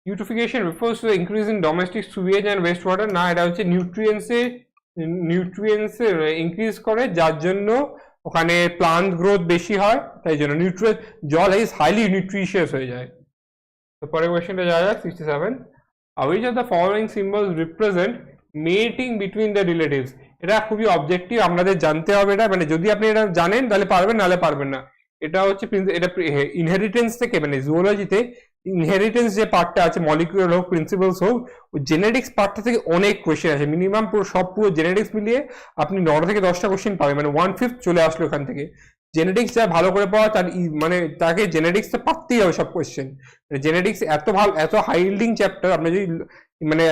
Eutrophication refers to the increase in domestic sewage and wastewater, না এটা হচ্ছে নিউট্রিয়েন্টস ইনক্রিজ করে, যার জন্য ওখানে প্লান্ট গ্রোথ বেশি হয়, তাই জন্য জল ইজ হাইলি নিউট্রিশিয়াস হয়ে যায়। তো পরের কোয়েশ্চেনটা যাওয়া যাক 67, which of the following symbols represent mating between the relatives? এটা খুবই অবজেক্টিভ, আপনাদের জানতে হবে এটা, মানে যদি আপনি এটা জানেন তাহলে পারবেন, নাহলে পারবেন না। এটা হচ্ছে এটা ইনহেরিটেন্স থেকে, মানে জুওলজিতে ইনহেরিটেন্স যে পার্টটা আছে, মলিকিউলার হোক প্রিন্সিপালস হোক, ওই জেনেটিক্স পার্টটা থেকে অনেক কোয়েশ্চেন আছে, মিনিমাম পুরো জেনেটিক্স মিলিয়ে আপনি 9 থেকে 10টা কোয়েশ্চেন পাবেন, মানে 1/5 চলে আসলো ওখান থেকে। জেনেটিক্স যা ভালো করে পাওয়া তার মানে তাকে জেনেটিক্সটা পারতেই হবে সব কোয়েশ্চেন, জেনেটিক্স এত ভালো, এত হাই ইল্ডিং চ্যাপ্টার, আপনি যদি মানে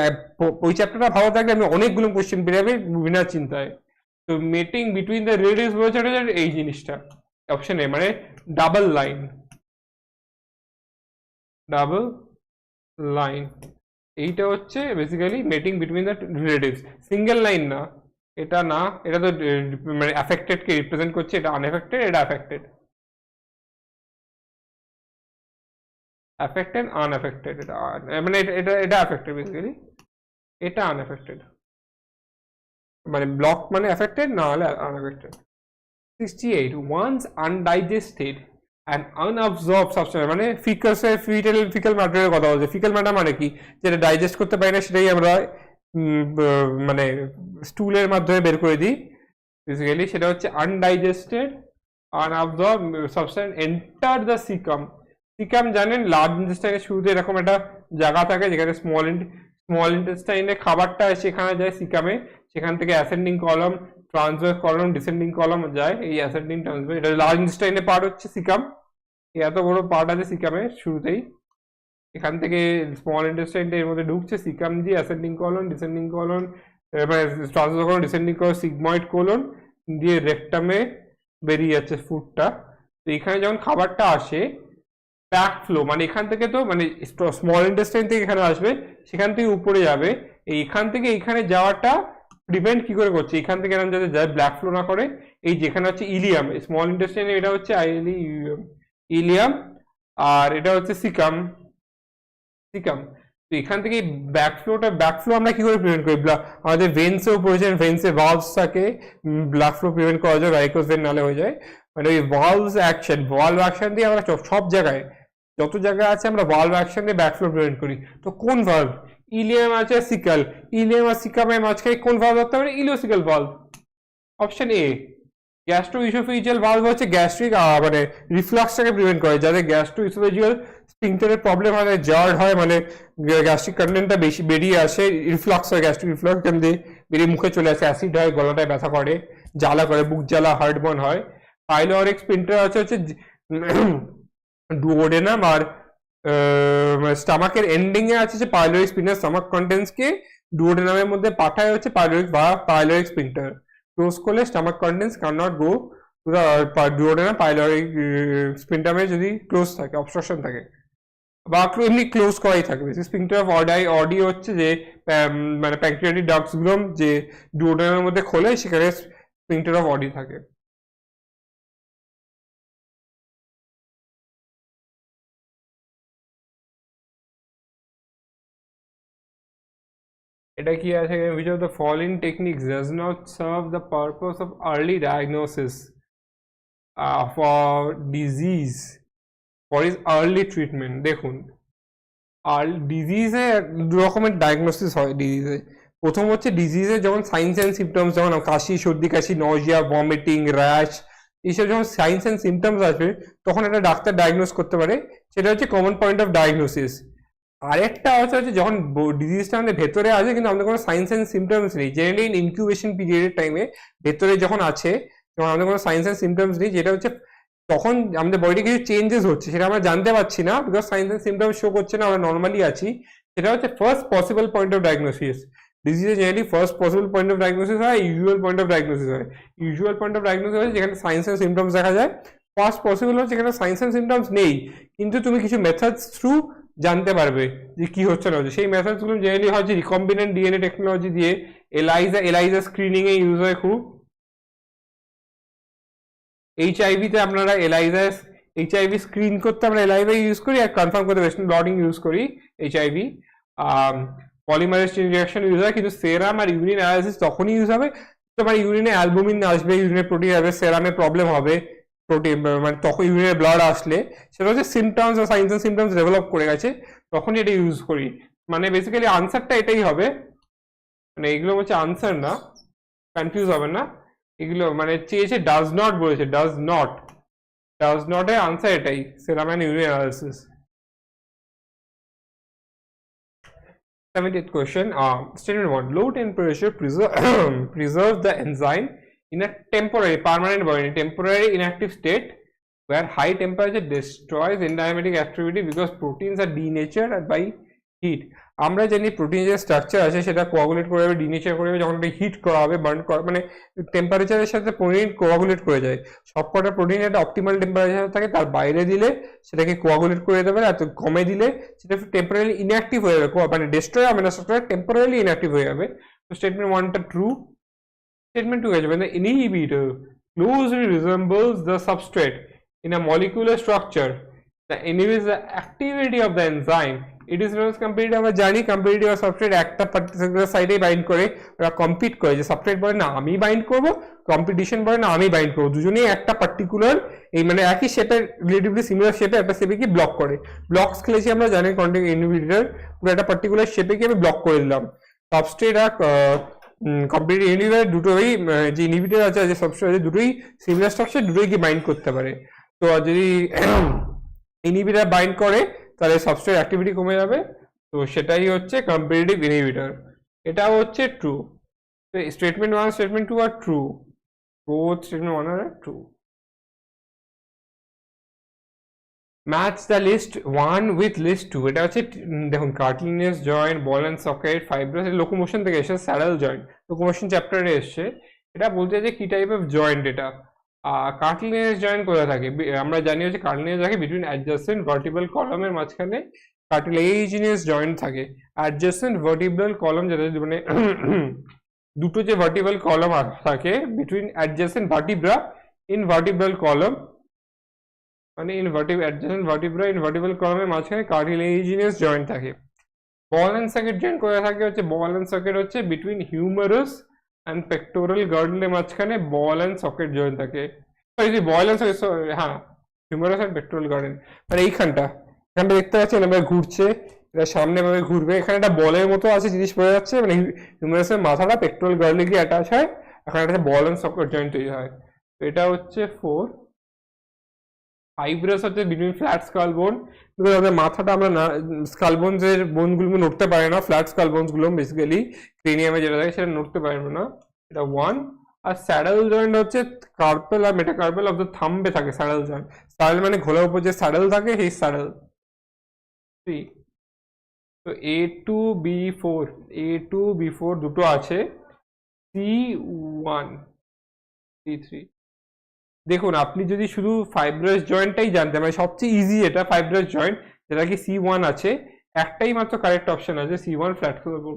ওই চ্যাপ্টারটা ভালো থাকলে আপনি অনেকগুলো কোয়েশ্চেন পেয়ে যাবেন বিনা চিন্তায়। তো মেটিং বিটুইন দ্য রিলেটিভস বলছে এই জিনিসটা অপশন এ, মানে ডাবল লাইন, এইটা হচ্ছে basically mating between the relatives, single line না, এটা না, এটা তো মানে অ্যাফেক্টেড কে রিপ্রেজেন্ট করছে, এটা আনএফেক্টেড, এটা অ্যাফেক্টেড, আনএফেক্টেড, এটা মানে এটা অ্যাফেক্টেড বেসিক্যালি, এটা আনএফেক্টেড, মানে ব্লক মানে অ্যাফেক্টেড, না হলে unaffected. 68, once undigested and unabsorbed substance, মানে ফিকাল ম্যাটারের কথা বলছে। ফিকাল ম্যাটার মানে কি, যেটা ডাইজেস্ট করতে পারি না সেটাই আমরা মানে স্টুলের মাধ্যমে বের করে দিই বেসিক্যালি, সেটা হচ্ছে undigested unabsorb substance enter the caecum. Caecum জানেন লার্জ ইন্টেস্টাইনের শুরুতে এরকম একটা জায়গা থাকে যেখানে স্মল ইন্টেস্টাইনে খাবারটা সেখানে যায় সিকামে, সেখান থেকে অ্যাসেন্ডিং কলম, ট্রান্সভার্স কলম, ডিসেন্ডিং কলম যায়, এই অ্যাসেন্ডিং ট্রান্সভার্স, এটা লার্জ ইন্টেস্টাইনে পার্ট হচ্ছে সিকাম, এত বড় পার্ট আছে সিকামে শুরুতেই, এখান থেকে স্মল ইন্টেস্টাইনটা এর মধ্যে ঢুকছে, সিকাম দিয়ে ascending colon, descending colon, transverse colon, descending colon, sigmoid colon দিয়ে রেকটামে বেরিয়ে যাচ্ছে ফুডটা। তো এখানে যখন খাবারটা আসে ব্যাক ফ্লো, মানে এখান থেকে তো মানে স্মল ইন্টেস্টাইন থেকে এখানে আসবে, সেখান থেকে উপরে যাবে, এইখান থেকে এইখানে যাওয়াটা প্রিভেন্ট কি করে করছে, এখান থেকে এরকম যাতে যায় ব্ল্যাক ফ্লো না করে, এই যেখানে হচ্ছে ইলিয়াম, স্মল ইন্টেস্টাইনে এটা হচ্ছে ইলিয়াম, আর এটা হচ্ছে সিকাম, সিকাম। তো এখান থেকে ব্যাক ফ্লো আমরা কি করে প্রিভেন্ট করি, আমাদের ভেন্সেও প্রয়োজন, ভেন্সে ভালভস থাকে, ব্ল্যাক ফ্লো প্রিভেন্ট করা যায়, রাইকোস ভেন নালে হয়ে যায়, মানে ওই ভালভ অ্যাকশন দিয়ে আমরা সব জায়গায় যত জায়গায় আছে আমরা ভালভ অ্যাকশন দিয়ে ব্যাক ফ্লো প্রিভেন্ট করি। তো কোন ভালভ, ইলিয়াম আছে সিকাল, ইলিয়াম আর সিকামের মাঝখানে কোন ভালভ ধরতে পারে, ileocaecal valve, option A. Gastro oesophageal valve হচ্ছে গ্যাস্ট্রিক মানে রিফ্লাক্সটাকে প্রিভেন্ট করে, যাদের গ্যাস্ট্রো ইসোফেজিয়াল স্ফিংটারের প্রবলেম হয়, জার্ড হয়, মানে গ্যাস্ট্রিক কন্টেন্টটা বেশি বেরিয়ে আসে, রিফ্লাক্স হয়, গ্যাস্ট্রিক রিফ্লাক্স কেন দিয়ে বেরিয়ে মুখে চলে আসে, অ্যাসিড হয়, গলাটায় ব্যথা করে, জ্বালা করে, বুক জ্বালা, হার্টবার্ন হয়। পাইলোরিক স্ফিংটার হচ্ছে ডুওডেনাম আর স্টামাকের এন্ডিং এ আছে যে পাইলোরিক স্ফিংটার, স্টামাক কন্টেন্টস কে ডুওডেনামের মধ্যে পাঠায় হচ্ছে পাইলোরিক বা পাইলোরিক স্ফিংটার, ক্লোজ করলে stomach contents can not go to the duodenum, pyloric স্ফিংটারে যদি ক্লোজ থাকে, অবস্ট্রাকশন থাকে, বা এমনি ক্লোজ করাই থাকবে। স্ফিংটার অফ অডি হচ্ছে যে মানে প্যানক্রিয়াটিক ডাক্টস গুলো যে ডুওডেনামের মধ্যে খোলে, সেখানে স্ফিংটার অফ অডি থাকে। এটা কি আছে, which of the following techniques does not serve the purpose of early diagnosis for disease for its early treatment? দেখুন ডিজিজে দু রকমের ডায়াগনোসিস হয় ডিজিজে। প্রথম হচ্ছে ডিজিজে যখন সাইন্স অ্যান্ড সিমটমস, যেমন কাশি, সর্দি কাশি, নজিয়া, ভমিটিং, র্যাশ, এইসব যখন সাইন্স অ্যান্ড সিমটমস আসবে তখন একটা ডাক্তার ডায়াগনোস করতে পারে, সেটা হচ্ছে কমন পয়েন্ট অফ ডায়াগনোসিস। আরেকটা হচ্ছে যখন ডিজিজটা আমাদের ভেতরে আছে কিন্তু আমাদের কোনো সাইন্স অ্যান্ড সিমটমস নেই, জেনারেলি ইনকিউবেশন পিরিয়ডের টাইমে ভেতরে যখন আছে, যখন আমাদের কোনো সাইন্স অ্যান্ড সিমটমস নেই, যেটা হচ্ছে তখন আমাদের বডিতে কিছু চেঞ্জেস হচ্ছে, সেটা আমরা জানতে পারছি না, because signs and symptoms show করছে না, আমরা নর্মালি আছি, সেটা হচ্ছে first possible point of diagnosis. ডিজিজে generally first possible point of diagnosis হয়, ইউজুয়াল পয়েন্ট অফ ডায়াগনোসিস হয়। ইউজুয়াল পয়েন্ট অফ ডায়াগনোসিস হয় যেখানে সাইন্স অ্যান্ড সিমটমস দেখা যায়, ফার্স্ট পসিবল হচ্ছে যেখানে সাইন্স অ্যান্ড সিমটমস নেই কিন্তু তুমি কিছু মেথডস থ্রু জানতে পারবে যে কি হচ্ছে না হচ্ছে। সেই মেথডস গুলো জেনারেলি হয় যে রিকম্বিনেন্ট ডিএনএ টেকনোলজি দিয়ে, এলাইজা স্ক্রিনিং এ ইউজ হয় খুব। এইচআইভি তে আপনারা এইচআইভি স্ক্রিন করতে আমরা এলাইভা ইউজ করি, আর কনফার্ম করতে ওয়েস্টার্ন ব্লটিং ইউজ করি HIV. Polymerase chain reaction use হয়, কিন্তু সেরাম আর ইউরিন অ্যানালাইসিস তখনই ইউজ হবে তোমার ইউরিনে অ্যালবুমিন আসবে, ইউরিনে প্রোটিন আসবে, সেরামে প্রবলেম হবে, প্রোটিন মানে তখন ইউরিনে ব্লাড আসলে সেটা হচ্ছে সিমটমস বা সাইন্স অ্যান্ড সিমটমস ডেভেলপ করে গেছে, তখনই এটা ইউজ করি। মানে বেসিক্যালি আনসারটা এটাই হবে, মানে এগুলো হচ্ছে আনসার না, কনফিউজ হবে না, এগুলো মানে চেয়েছে ডাজ নট বলেছে, ডাজ নট এর আনসার এটাই, serum and urine analysis. 70th question, statement 1, low temperature preserves the enzyme in a temporary, permanent but temporary inactive state, where high temperature destroys enzymatic activity because proteins are denatured by heat. আমরা জানি প্রোটিনের যে structure আছে সেটা coagulate করে যাবে, denature করে যাবে, যখন এটা হিট করা হবে, বার্ন করা, মানে টেম্পারেচারের সাথে প্রোটিন কোয়াগুলেট করে যায়। সবকটা প্রোটিন একটা অপটিমাল টেম্পারেচার থাকে, তার বাইরে দিলে সেটাকে কোয়াগুলেট করে দেবে, আর কমে দিলে সেটা টেম্পোরারি ইনঅ্যাক্টিভ হয়ে যাবে, মানে ডিস্ট্রয় হবে না, স্ট্রাকচার টেম্পোরারি ইনঅ্যাক্টিভ হয়ে যাবে। তো স্টেটমেন্ট 1টা ট্রু। স্টেটমেন্ট 2 হয়ে যাবে, the inhibitor closely resembles the substrate in a molecular structure that inhibits the activity of the enzyme. It is known as competitive. আমরা জানি competitive আর সাবস্ট্রেট একটা পার্টিকুলার সাইডে bind করে, ওরা কম্পিট করে, যে সাবস্ট্রেট বলে না আমি বাইন্ড করব, কম্পিটিশন বলে না আমি বাইন্ড করব, দুজনেই একটা পার্টিকুলার এই মানে একই শেপের, রিলেটিভলি সিমিলার শেপে একটা শেপে কি ব্লক করে। ব্লকস খেলেছি আমরা জানি, কন্টেন্ট ইনহিবিটর পুরো একটা পার্টিকুলার শেপে কি আমি ব্লক করে দিলাম। সাবস্ট্রেট আর কম্পিটিটিভ ইনহিবিটর দুটোই, যে ইনহিবিটর আছে যে সাবস্ট্রেট আছে দুটোই সিমিলার স্ট্রাকচার, দুটোই কি বাইন্ড করতে পারে। তো যদি ইনহিবিটর বাইন্ড করে তাহলে সাবস্ট্রেট অ্যাক্টিভিটি কমে যাবে, তো সেটাই হচ্ছে কম্পিটিটিভ ইনহিবিটর। এটা হচ্ছে ট্রু। তো statement 1 statement 2 are true, both statement 1 are true. Match the list 1 with list 2। এটা হচ্ছে দেখুন cartilaginous joint, ball and socket, fibrous, locomotion থেকে এসে স্যাডাল জয়েন্ট, লোকোমোশন চ্যাপ্টারে এসছে। এটা বলতে যে কি টাইপ অফ জয়েন্ট এটা। কার্টিলিনিয়াস জয়েন্ট কোথায় থাকে? আমরা জানি হচ্ছে কার্টিলিনিয়াস থাকে বিটুইন অ্যাডজাসেন্ট ভার্টিব্রাল কলামের মাঝখানে কার্টিলেজিনিয়াস জয়েন্ট থাকে। অ্যাডজাসেন্ট ভার্টিব্রাল কলাম যেটা মানে দুটো যে ভার্টিব্রাল কলাম থাকে between adjacent vertebra in vertebral column, মানে অ্যাডজাসেন্ট ভার্টিব্রা ইন ভার্টিব্রাল কলামের মাঝখানে কার্টিলেজিনিয়াস জয়েন্ট থাকে। বল অ্যান্ড সকেট জয়েন্ট কোথায় থাকে? হচ্ছে বল অ্যান্ড সকেট হচ্ছে বিটুইন হিউমারাস অ্যান্ড পেক্টোরাল গার্ডেলের মাঝখানে বল অ্যান্ড সকেট জয়েন্ট থাকে। বল অ্যান্ড সকেট, হ্যাঁ, হিউমারাস অ্যান্ড পেক্টোরাল গার্ডেন। মানে এইখানটা দেখতে পাচ্ছেন এবার ঘুরছে, এটা সামনে ভাবে ঘুরবে, এখানে একটা বলের মতো আছে জিনিস পড়ে যাচ্ছে, মানে হিউমারাসের মাথাটা পেক্টোরাল গার্ডলে গিয়ে অ্যাটাচ হয়, এখানে একটা বল অ্যান্ড সকেট জয়েন্ট তৈরি হয়। তো এটা হচ্ছে 4। ফাইব্রাস হচ্ছে বিটুইন ফ্ল্যাট স্কাল বোন, আমাদের মাথাটা আমরা না স্কাল বোনসের বোনগুলো নড়তে পারে না, ফ্ল্যাট স্কাল বোনসগুলো বেসিক্যালি ক্রেনিয়ামে যেটা থাকে সেটা নড়তে পারবে না, এটা 1। আর স্যাডাল জয়েন্ট হচ্ছে কার্পেল আর মেটাকার্পেল অফ দ্য থাম্বে থাকে স্যাডাল জয়েন্ট। স্যাডাল মানে ঘোলার উপর যে স্যাডাল থাকে সেই স্যাডাল। 3। তো A2 B4, A2 B4 দুটো আছে, C1 C3। দেখুন আপনি যদি শুধু ফাইব্রাস জয়েন্টটাই জানতেন, মানে সবচেয়ে ইজি এটা ফাইব্রাস জয়েন্ট, যেটা কি C1 আছে, একটাই মাত্র কারেক্ট অপশন আছে C1 ফ্ল্যাট বোন,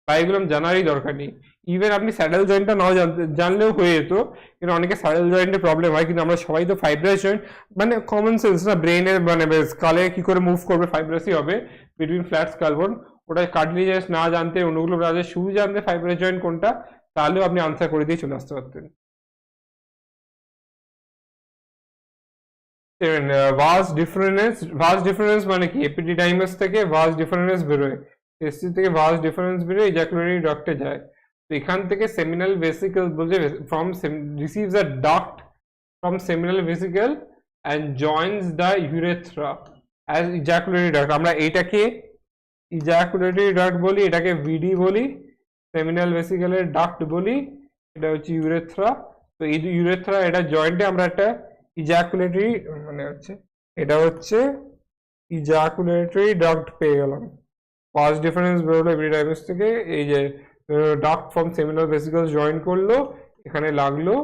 বা এগুলো জানারই দরকার নেই। ইভেন আপনি স্যাডেল জয়েন্টটা নাও জানলেও হয়ে যেত, কিন্তু অনেকে স্যাডেল জয়েন্টে প্রবলেম হয়, কিন্তু আমরা সবাই তো ফাইব্রাস জয়েন্ট মানে কমন সেন্স না, ব্রেনের মানে স্কালে কি করে মুভ করবে ফাইব্রাসই হবে বিটুইন ফ্ল্যাট স্কাল বোন। ওটা কার্টিলেজাস না জানতে, অন্যগুলো না জানতে, শুধু জানতে ফাইব্রাস জয়েন্ট কোনটা, তাহলেও আপনি আনসার করে দিয়ে চলে আসতে পারতেন। ভাস্ট ডিফারেন্স মানে কি? এপিডিডাইমাস থেকে ভাস্ট ডিফারেন্স বেরোয়, টেস্টিস থেকে ভাস্ট ডিফারেন্স বেরোয় ইজাকুলেটরি ডাক্টে যায়। তো এখান থেকে সেমিনাল ভেসিকল বলছে from receives a duct from seminal vesicle and joins the urethra as ejaculatory duct. আমরা এইটাকে ইজাকুলেটরি ডাক্ট বলি, এটাকে ভিডি বলি, সেমিনাল ভেসিকলের ডাক্ট বলি, এটা হচ্ছে ইউরেথ্রা। তো এই ইউরেথ্রা এটা জয়েন্টে আমরা একটা ইজাকুলেটরি মানে হচ্ছে এটা হচ্ছে ইজাকুলেটরি ডাক্ট পেয়ে গেলাম। ফার্স্ট ডিফারেন্স বেরোলো এপিডিডাইমাস থেকে, এই যে duct from seminal vesicles join করলো, এখানে লাগলো,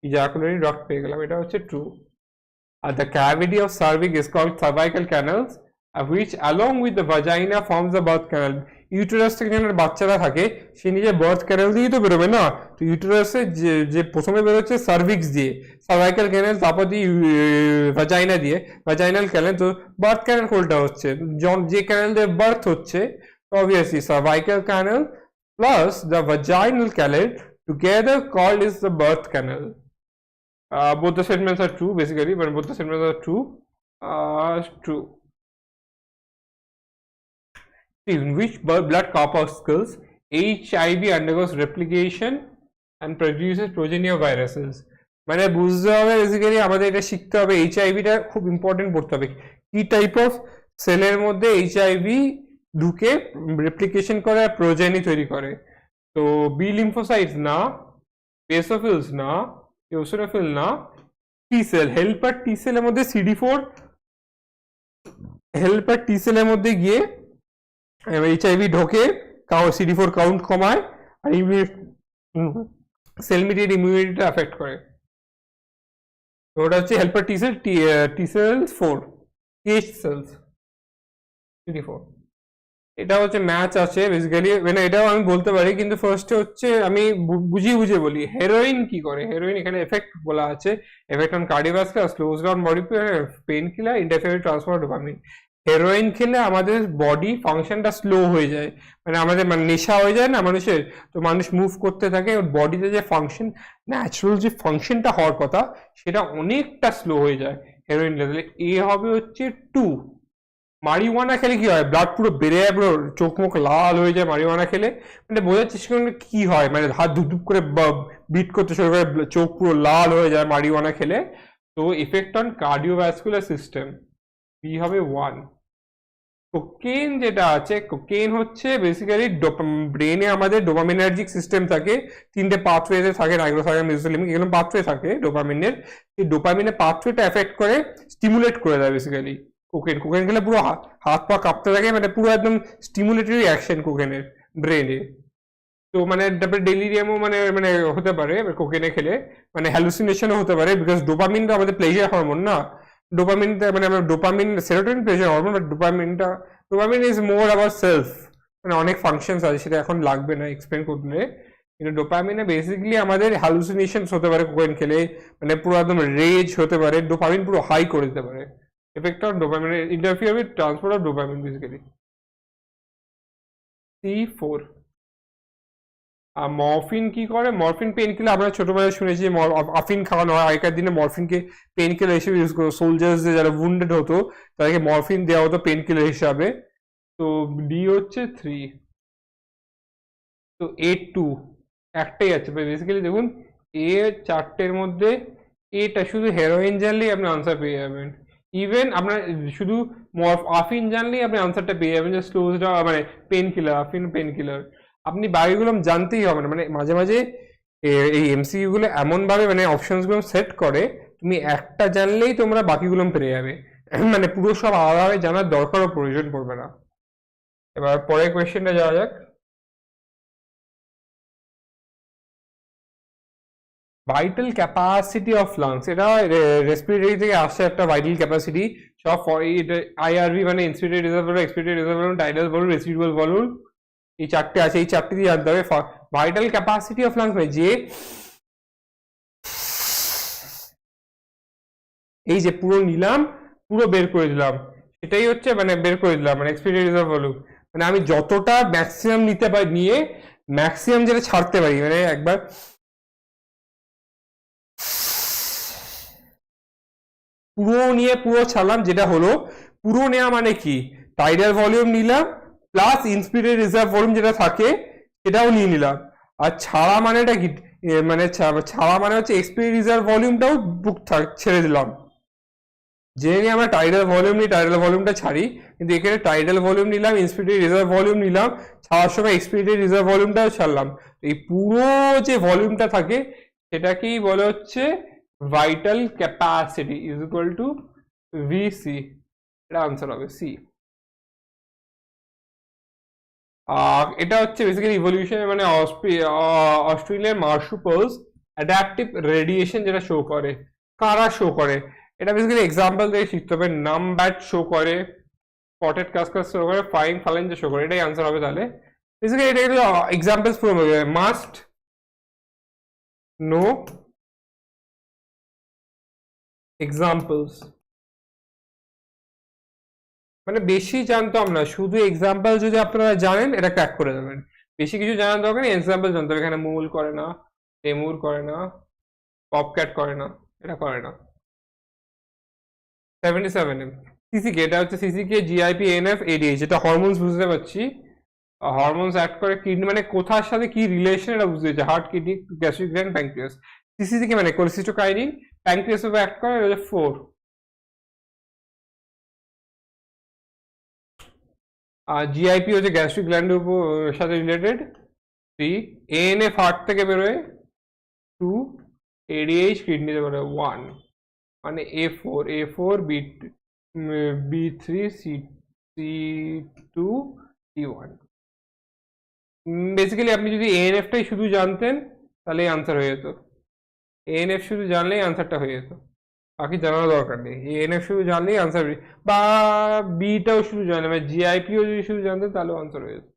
ইজাকুলেটরি ডাক্ট পেয়ে গেলাম, এটা হচ্ছে ট্রু। আর the cavity of cervix is called cervical canals which along with the vagina forms the birth canal। Uterus থেকে যেন বাচ্চারা থাকে সে নিজে বার্থ ক্যানাল দিয়েই তো বেরোবে না, তো ইউটেরাসে যে প্রথমে বেরোচ্ছে সার্ভিক্স দিয়ে, সার্ভাইকাল ক্যানাল, তারপর দিয়ে ভাজাইনা দিয়ে, ভাজাইনাল ক্যানাল। তো বার্থ ক্যানাল কোনটা হচ্ছে? যে ক্যানাল দিয়ে বার্থ হচ্ছে, obviously cervical canal plus the vaginal canal together called is the birth canal। Both the statements are true basically, but both the statements are true. True. In which blood corpuscles HIV undergoes replication and produces progeny of viruses। মানে বুঝতে হবে basically আমাদের এটা শিখতে হবে, এইচআইভিটা খুব important পড়তে হবে, কি টাইপ অফ সেলের মধ্যে এইচআইভি ঢুকে রেপ্লিকেশন করে আর প্রোজেনি তৈরি করে। তো বি লিম্ফোসাইটস না, বেসোফিলস না, ইওসিনোফিল না, টি সেল, হেল্পার টি সেলের মধ্যে CD4, হেল্পার টি সেলের মধ্যে গিয়ে এইচআইভি ঢোকে, CD4 কাউন্ট কমায় আর সেল মিডিয়েট ইমিউনিটিটা এফেক্ট করে। ওটা হচ্ছে হেল্পার টি সেল, টি সেলস 4, টিএইচ সেলস, CD4। এটা হচ্ছে ম্যাচ আছে বেসিক্যালি, মানে এটাও আমি বলতে পারি, কিন্তু ফার্স্টে হচ্ছে আমি বুঝিয়ে বলি। হেরোইন কি করে? হেরোইন এখানে এফেক্ট বলা আছে, effect on cardiovascular, slows down body pain killer, interfere transfer dopamine. Heroin খেলে আমাদের বডি ফাংশনটা স্লো হয়ে যায়, মানে আমাদের মানে নেশা হয়ে যায় না মানুষের, তো মানুষ মুভ করতে থাকে, ওর বডিতে যে ফাংশন, ন্যাচারাল যে ফাংশনটা হওয়ার কথা সেটা অনেকটা স্লো হয়ে যায় হেরোইন লেভেলে। এ হবে হচ্ছে 2। মারিওয়ানা খেলে কি হয়? ব্লাড পুরো বেড়ে যায়, পুরো চোখ মুখ লাল হয়ে যায় মারিওয়ানা খেলে। মানে বোঝার চেষ্টা করলে কি হয়, মানে হাত ধুপ করে বিট করতে শুরু করে, চোখ পুরো লাল হয়ে যায় মারিওয়ানা খেলে। তো effect on cardiovascular system, B হবে 1। কোকেন যেটা আছে, কোকেন হচ্ছে বেসিক্যালি ব্রেনে আমাদের ডোপামিনার্জিক সিস্টেম থাকে, তিনটে পাথওয়েতে থাকে, নাইট্রোসাইলাম মেসোলিমিক, এগুলো পাথওয়ে থাকে ডোপামিনের। এই ডোপামিনের পাথওয়েটা এফেক্ট করে, স্টিমুলেট করে দেয় বেসিক্যালি কোকেন। কোকেন খেলে পুরো হাত পা কাঁপতে থাকে, মানে পুরো একদম স্টিমুলেটরি অ্যাকশন কোকেনের ব্রেনে। তো মানে তারপরে ডেলিরিয়ামও মানে মানে হতে পারে কোকেনে খেলে, মানে হ্যালুসিনেশনও হতে পারে, বিকজ ডোপামিন তো আমাদের প্লেজার হরমোন না। ডোপামিনটা মানে আমরা dopamine, serotonin pleasure hormone, but dopamine is more আবার সেলফ, মানে অনেক ফাংশনস আছে, সেটা এখন লাগবে না এক্সপ্লেন করলে। কিন্তু ডোপামিনে বেসিক্যালি আমাদের হ্যালুসিনেশনস হতে পারে কোকেন খেলে, মানে পুরো একদম রেজ হতে পারে, ডোপামিন পুরো হাই করে দিতে পারে। Effect of dopamine interfere with transport of dopamine basically. C4। আর মরফিন কি করে? মরফিন পেন কিলার, আমরা ছোটবেলায় শুনেছি আফিন খাওয়ানো হয়, আগেকার দিনে মরফিনকে পেন কিলার হিসেবে ইউজ করতো। সোলজার্স যারা উন্ডেড হতো তাদেরকে মরফিন দেওয়া হতো পেন কিলার হিসাবে। তো ডি হচ্ছে 3। তো A2 একটাই আছে বেসিক্যালি। দেখুন এ চারটের মধ্যে এটা শুধু হেরোইন জানলেই আপনি আনসার পেয়ে যাবেন। ইভেন আপনার শুধু আফিন জানলেই আপনি আনসারটা পেয়ে যাবেন, জাস্ট ক্লোজ মানে পেন কিলার, আফিন পেন কিলার। আপনি বাকিগুলো জানতেই হবে না, মানে মাঝে মাঝে এই এমসিকিউ গুলো এমন ভাবে মানে অপশনস গুলো সেট করে, তুমি একটা জানলেই তোমরা বাকিগুলো পেরে যাবে, মানে পুরো সব আলাদাভাবে জানার দরকারও প্রয়োজন পড়বে না। এবার পরের কোয়েশ্চেনটা যাওয়া যাক। ভাইটাল ক্যাপাসিটি অফ লাংস, এটা রেসপিরেটরি থেকে আসছে একটা ভাইটাল ক্যাপাসিটি। সব আইআরভি মানে inspiratory reserve volume, expiratory reserve volume, tidal volume, residual volume, এই চারটে আছে, এই চারটে দিয়ে জানতে হবে। ভাইটাল ক্যাপাসিটি অফ লাংস মানে যে এই যে পুরো নিলাম, পুরো বের করে দিলাম, সেটাই হচ্ছে মানে বের করে দিলাম, মানে এক্সপিরিয়েন্স রিজার্ভ ভলিউম। মানে আমি যতটা ম্যাক্সিমাম নিতে পারি, নিয়ে ম্যাক্সিমাম যেটা ছাড়তে পারি, মানে একবার পুরো নিয়ে পুরো ছাড়লাম, যেটা হলো পুরো নেওয়া মানে কি, টাইডাল ভলিউম নিলাম প্লাস ইন্সপিরেটরি রিজার্ভ ভলিউম যেটা থাকে সেটাও নিয়ে নিলাম। আর ছাড়া মানেটা কি, মানে ছাড়া মানে হচ্ছে এক্সপিরিয়েন্স রিজার্ভ ভলিউমটাও বুক ছেড়ে দিলাম। জেনে আমরা টাইডাল ভলিউম নিই, টাইডাল ভলিউমটা ছাড়ি, কিন্তু এখানে টাইডাল ভলিউম নিলাম, ইন্সপিরেটরি রিজার্ভ ভলিউম নিলাম, ছাড়ার সময় এক্সপিরেটরি রিজার্ভ ভলিউমটাও ছাড়লাম। এই পুরো যে ভলিউমটা থাকে সেটাকেই বলে হচ্ছে vital capacity is equal to VC. এটা আনসার হবে সি। এটা হচ্ছে বেসিক্যালি ইভলিউশন, মানে অস্ট্রেলিয়ার মার্সুপালস অ্যাডাপটিভ রেডিয়েশন যেটা শো করে, কারা শো করে, এটা বেসিক্যালি এক্সাম্পল দিয়ে শিখতে হবে। নামব্যাট শো করে, স্পটেড কাসকাস শো করে, ফাইং ফালেঞ্জা শো করে, এটাই আনসার হবে তাহলে। বেসিক্যালি এটা এক্সাম্পলস পুরো মাস্ট নো এক্সাম্পলস, মানে বেশি জানতাম না, শুধু এক্সাম্পল যদি আপনারা জানেন এটা ক্র্যাক করে দেবেন। বেশি কিছু জানার দরকার নেই, এক্সাম্পল জানতে হবে। এখানে মূল করে না, এমুর করে না, পপক্যাট করে না, এটা করে না। 77 সিসিকে, এটা হচ্ছে সিসিকে জিআইপি এনএফ এডিএইচ, এটা হরমোনস বুঝতে পারছি। হরমোনস অ্যাক্ট করে কিডনি, মানে কোথার সাথে কি রিলেশন এটা বুঝতে পারছি, heart, kidney, gastric gland, pancreas. সিসিকে মানে কোলেসিস্টোকাইনিন, প্যানক্রিয়াস উপর অ্যাক্ট করে, এটা 4। আর জিআইপি হচ্ছে গ্যাস্ট্রিক গ্ল্যান্ডের উপর সাথে রিলেটেড। 3 এএনএফ হার্ট থেকে বেরোয়, 2 এডিএইচ কিডনিতে বেরোয়, 1 মানে A4 B3 C2 C1। Basically আপনি যদি এএনএফটাই শুধু জানতেন তাহলে আনসার হয়ে যেত, এএনএফ শুধু জানলেই আনসারটা হয়ে যেত, বাকি জানার দরকার নেই। এএনএফ শুধু জানলেই আনসার, বা বিটাও শুধু জানলে, মানে জিআইপিও যদি শুধু জানতেন তাহলেও আনসার হয়ে যেত।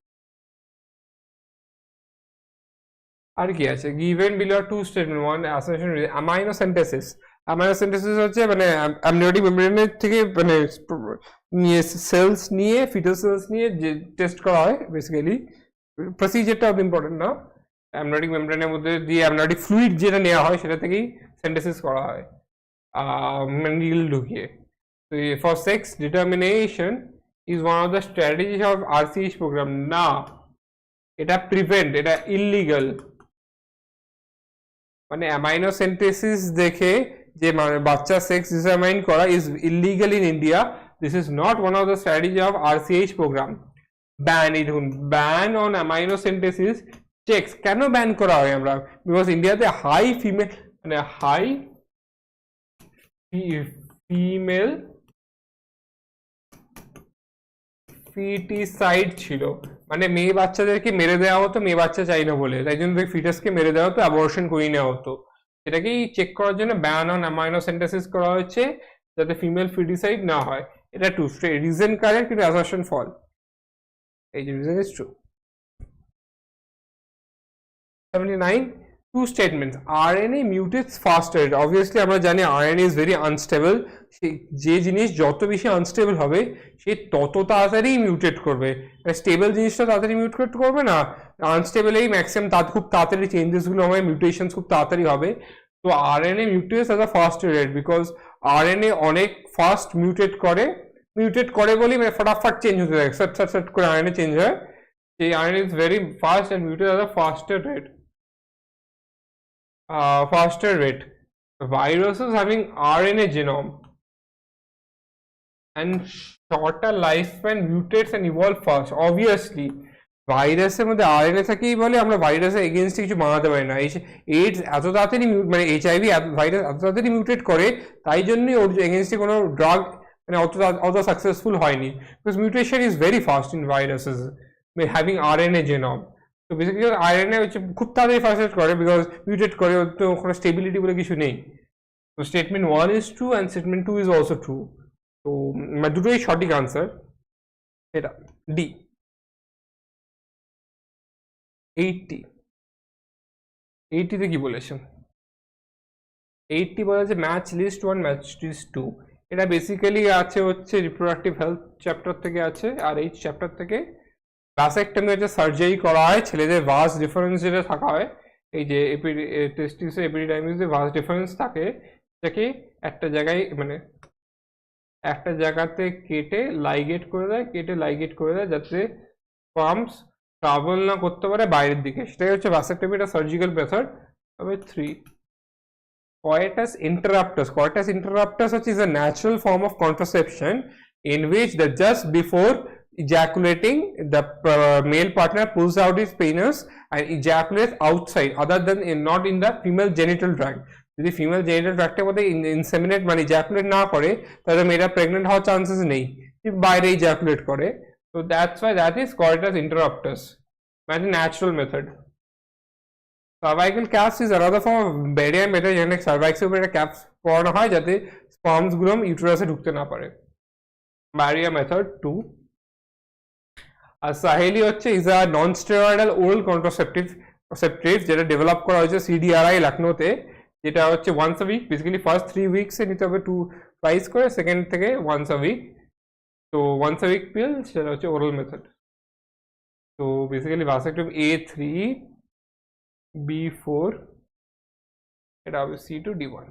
আর কি আছে, given below two statement, one association amino synthesis. Amino synthesis হচ্ছে মানে অ্যামনিওটিক মেমব্রেনের থেকে মানে নিয়ে সেলস নিয়ে, ফিটাল সেলস নিয়ে যে টেস্ট করা হয় বেসিক্যালি। প্রসিজারটা অত ইম্পর্টেন্ট না, অ্যামনিওটিক মেমব্রেনের মধ্যে দিয়ে অ্যামনিওটিক ফ্লুইড যেটা নেওয়া হয় সেটা থেকেই সিনথেসিস করা হয় নীল ঢুকিয়ে। তো for sex determination is one of the strategies of RCH programme. না, এটা প্রিভেন্ট, এটা ইললিগাল। মানে অ্যামাইনো সিনথেসিস দেখে যে মানে বাচ্চা সেক্স ডিটারমাইন করা is illegal in India, this is not one of the strategy of RCH program. Ban এই দেখুন, ban on amino synthesis checks কেন ব্যান করা হয় আমরা, বিকজ ইন্ডিয়াতে হাই ফিমেল মানে হাই ফিমেল ফিটিসাইড ছিল, মানে মেয়ে বাচ্চাদেরকে মেরে দেওয়া হতো মেয়ে বাচ্চা চাই না বলে, তাই জন্য ফিটাসকে মেরে দেওয়া হতো, অ্যাবর্শন করিয়ে নেওয়া হতো। এটাকেই চেক করার জন্য ব্যান অন অ্যামাইনো সিনথেসিস করা হয়েছে, যাতে ফিমেল ফিটিসাইড না হয়। এটা ট্রু, রিজন কারেক্ট কিন্তু অ্যাসারশন ফল, এই যে reason is true. 79 two statements. RNA mutates faster. Obviously আমরা জানি RNA is very unstable, যে জিনিস যত বেশি আনস্টেবল হবে সে তত তাড়াতাড়ি মিউটেট করবে, স্টেবল জিনিসটা তাড়াতাড়ি মিউটেট করবে না, আনস্টেবলেই ম্যাক্সিমাম খুব তাড়াতাড়ি চেঞ্জেসগুলো হবে, মিউটেশনস খুব তাড়াতাড়ি হবে। তো RNA mutates at a faster rate because RNA অনেক ফাস্ট মিউটেট করে বলেই মানে ফটাফট চেঞ্জ হতে থাকে, সট করে RNA চেঞ্জ হয়, সেই RNA is very fast and mutate at a faster rate. Viruses having RNA genome and shorter lifespan mutates and evolve fast. Obviously ভাইরাসের মধ্যে RNA থাকেই বলে আমরা ভাইরাসের এগেইনস্টে কিছু বানাতে পারি না। এইডস এত তাড়াতাড়ি মানে HIV ভাইরাস এত তাড়াতাড়ি মিউটেট করে, তাই জন্যই ওর এগেইনস্টে কোনো ড্রাগ মানে অত সাকসেসফুল হয়নি, because mutation is very fast in viruses having RNA genome. তো বেসিক্যালি RNA হচ্ছে খুব তাড়াতাড়ি ফাস্ট করে বিকজ মিউটেট করে, তো কোনো স্টেবিলিটি বলে কিছু নেই। তো statement 1 is true and statement 2 is also true. তো দুটোই সঠিক আনসার, এটা ডি। 80 তে কি বলেছেন? 80 বলেছে ম্যাচ লিস্ট 1 ম্যাচ লিস্ট 2, এটা বেসিক্যালি আছে হচ্ছে রিপ্রোডাক্টিভ হেলথ চ্যাপ্টার থেকে আছে, আর এই চ্যাপ্টার থেকে ভ্যাসেক্টমি হচ্ছে সার্জারি করা হয়, ছেলেদের ভাস ডিফারেন্স যেটা থাকা হয়, এই যে টেস্টিসে এপিডিডাইমিসে ভাস ডিফারেন্স থাকে, যাকে একটা জায়গায় মানে একটা জায়গাতে কেটে লাইগেট করে দেয় যাতে স্পার্মস ট্রাভেল না করতে পারে বাইরের দিকে, সেটাই হচ্ছে ভ্যাসেক্টমি, এটা সার্জিক্যাল মেথড। তবে 3 coitus interruptus which is a natural form of contraception in which the just before ejaculating the male partner pulls out his penis and ejaculates outside other than not in the female genital tract. যদি female genital ট্র্যাক্টের মধ্যে ইনসেমিনেট মানে ejaculate না করে তাহলে মেয়েরা pregnant হওয়ার chances নেই, বাইরে ইজাকুলেট করে। তো that's why that is coitus interruptus, মানে natural method. Cervical caps is আলাদা ফর্ম অফ ব্যারিয়ার মেথড, যেখানে সার্ভাইক্সের উপরে একটা ক্যাপস পরানো হয় যাতে স্পার্মস গুলো ইউটেরাসে ঢুকতে না পারে, ব্যারিয়ার মেথড 2। আর সাহেলি হচ্ছে is a non steroidal oral contraceptive যেটা ডেভেলপ করা হয়েছে CDRI লখনৌতে, যেটা হচ্ছে once a week, basically first 3 উইকসে নিতে হবে টুয়াইস করে, সেকেন্ড থেকে ওয়ান্স আ উইক। তো ওয়ান্স আ উইক পিল, সেটা হচ্ছে ওরাল মেথড। তো বেসিক্যালি ভাসেক্টমি A3 B4, এটা হবে C2 D1.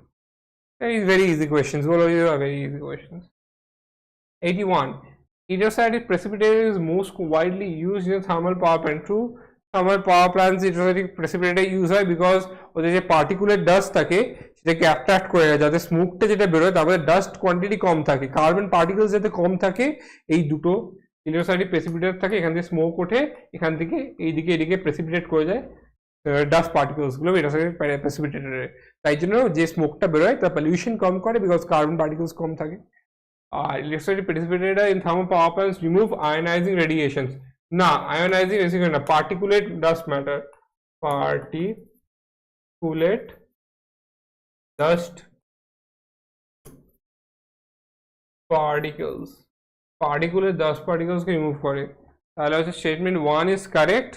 That is very easy questions, all of you are very easy questions. 81 hydrostatic precipitator is most widely used in thermal power plant. True, thermal power plants hydrostatic precipitator use হয় because ওদের যে particulate dust থাকে সেটাকে attract করে যাতে স্মোকটা যেটা বেরোয় তারপরে ডাস্ট কোয়ান্টিটি কম থাকে, কার্বন পার্টিকেলস যাতে কম থাকে, এই দুটো hydrostatic precipitator থাকে, এখান থেকে স্মোক ওঠে, এখান থেকে এদিকে প্রেসিপিটেট করে যায় ডাস্ট পার্টিকেলস গুলো প্রেসিপিটেটরে, তাই জন্য যে স্মোকটা বেরোয় তার পলিউশন কম করে বিকজ কার্বন পার্টিকেলস কম থাকে। আর electrostatic precipitator in thermal power plants remove ionizing radiations. না, ionizing radiation না, particulate dust matter, particulate dust particles কে রিমুভ করে, তাহলে হচ্ছে statement 1 is correct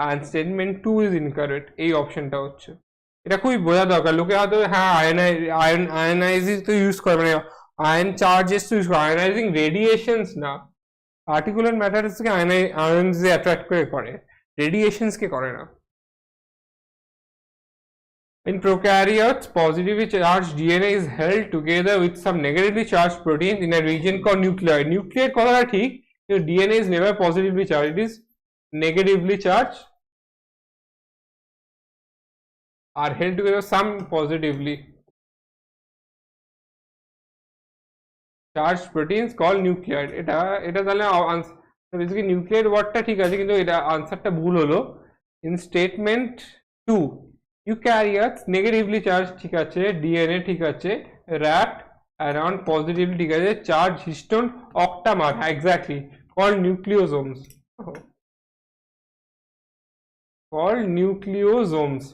and statement 2 is incorrect, এই অপশনটা হচ্ছে। এটা খুবই বোঝা দরকার, লোকে হয়তো হ্যাঁ আয়নাইজিং তো ইউজ করে, মানে আয়ন চার্জেস তো ইউজ করে, আয়নাইজিং রেডিয়েশনস না, পার্টিকুলার ম্যাটারস কে আয়নস অ্যাট্রাক্ট করে রেডিয়েশনস কে করে না। In prokaryotes, positively charged DNA is held together with some negatively charged proteins in a region called nucleoid. Nucleoid কথাটা ঠিক, কিন্তু DNA is never positively charged, it is negatively charged, are held together some positively. Charge proteins call nuclear. এটা তাহলে basically nuclear ওয়ার্ডটা ঠিক আছে, কিন্তু এটা আনসারটা ভুল হলো। In statement 2 eukaryotes negatively charge ঠিক আছে, ডিএনএ ঠিক আছে, র্যাট অ্যারাউন্ড পজিটিভলি ঠিক আছে, charge histone octamer exactly call nucleosomes, called nucleosomes.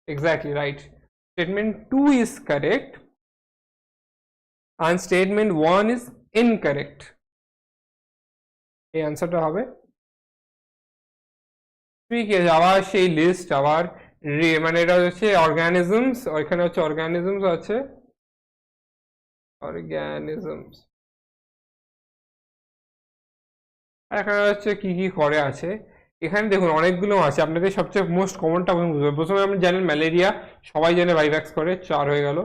Exactly right. Statement 2 is correct and statement 1 is incorrect. এই আনসারটা হবে ঠিক আছে। আবার সেই লিস্ট আবার মানে এটা হচ্ছে অর্গানিজমস, ওইখানে হচ্ছে অর্গানিজমস আছে, অর্গানিজমস এখানে হচ্ছে কি কি করে আছে। এখানে দেখুন অনেকগুলো আছে, আপনাদের সবচেয়ে মোস্ট কমনটা বুঝবেন। প্রথমে আপনি জানেন ম্যালেরিয়া, সবাই জানে ভাইভ্যাক্স করে, 4 হয়ে গেল।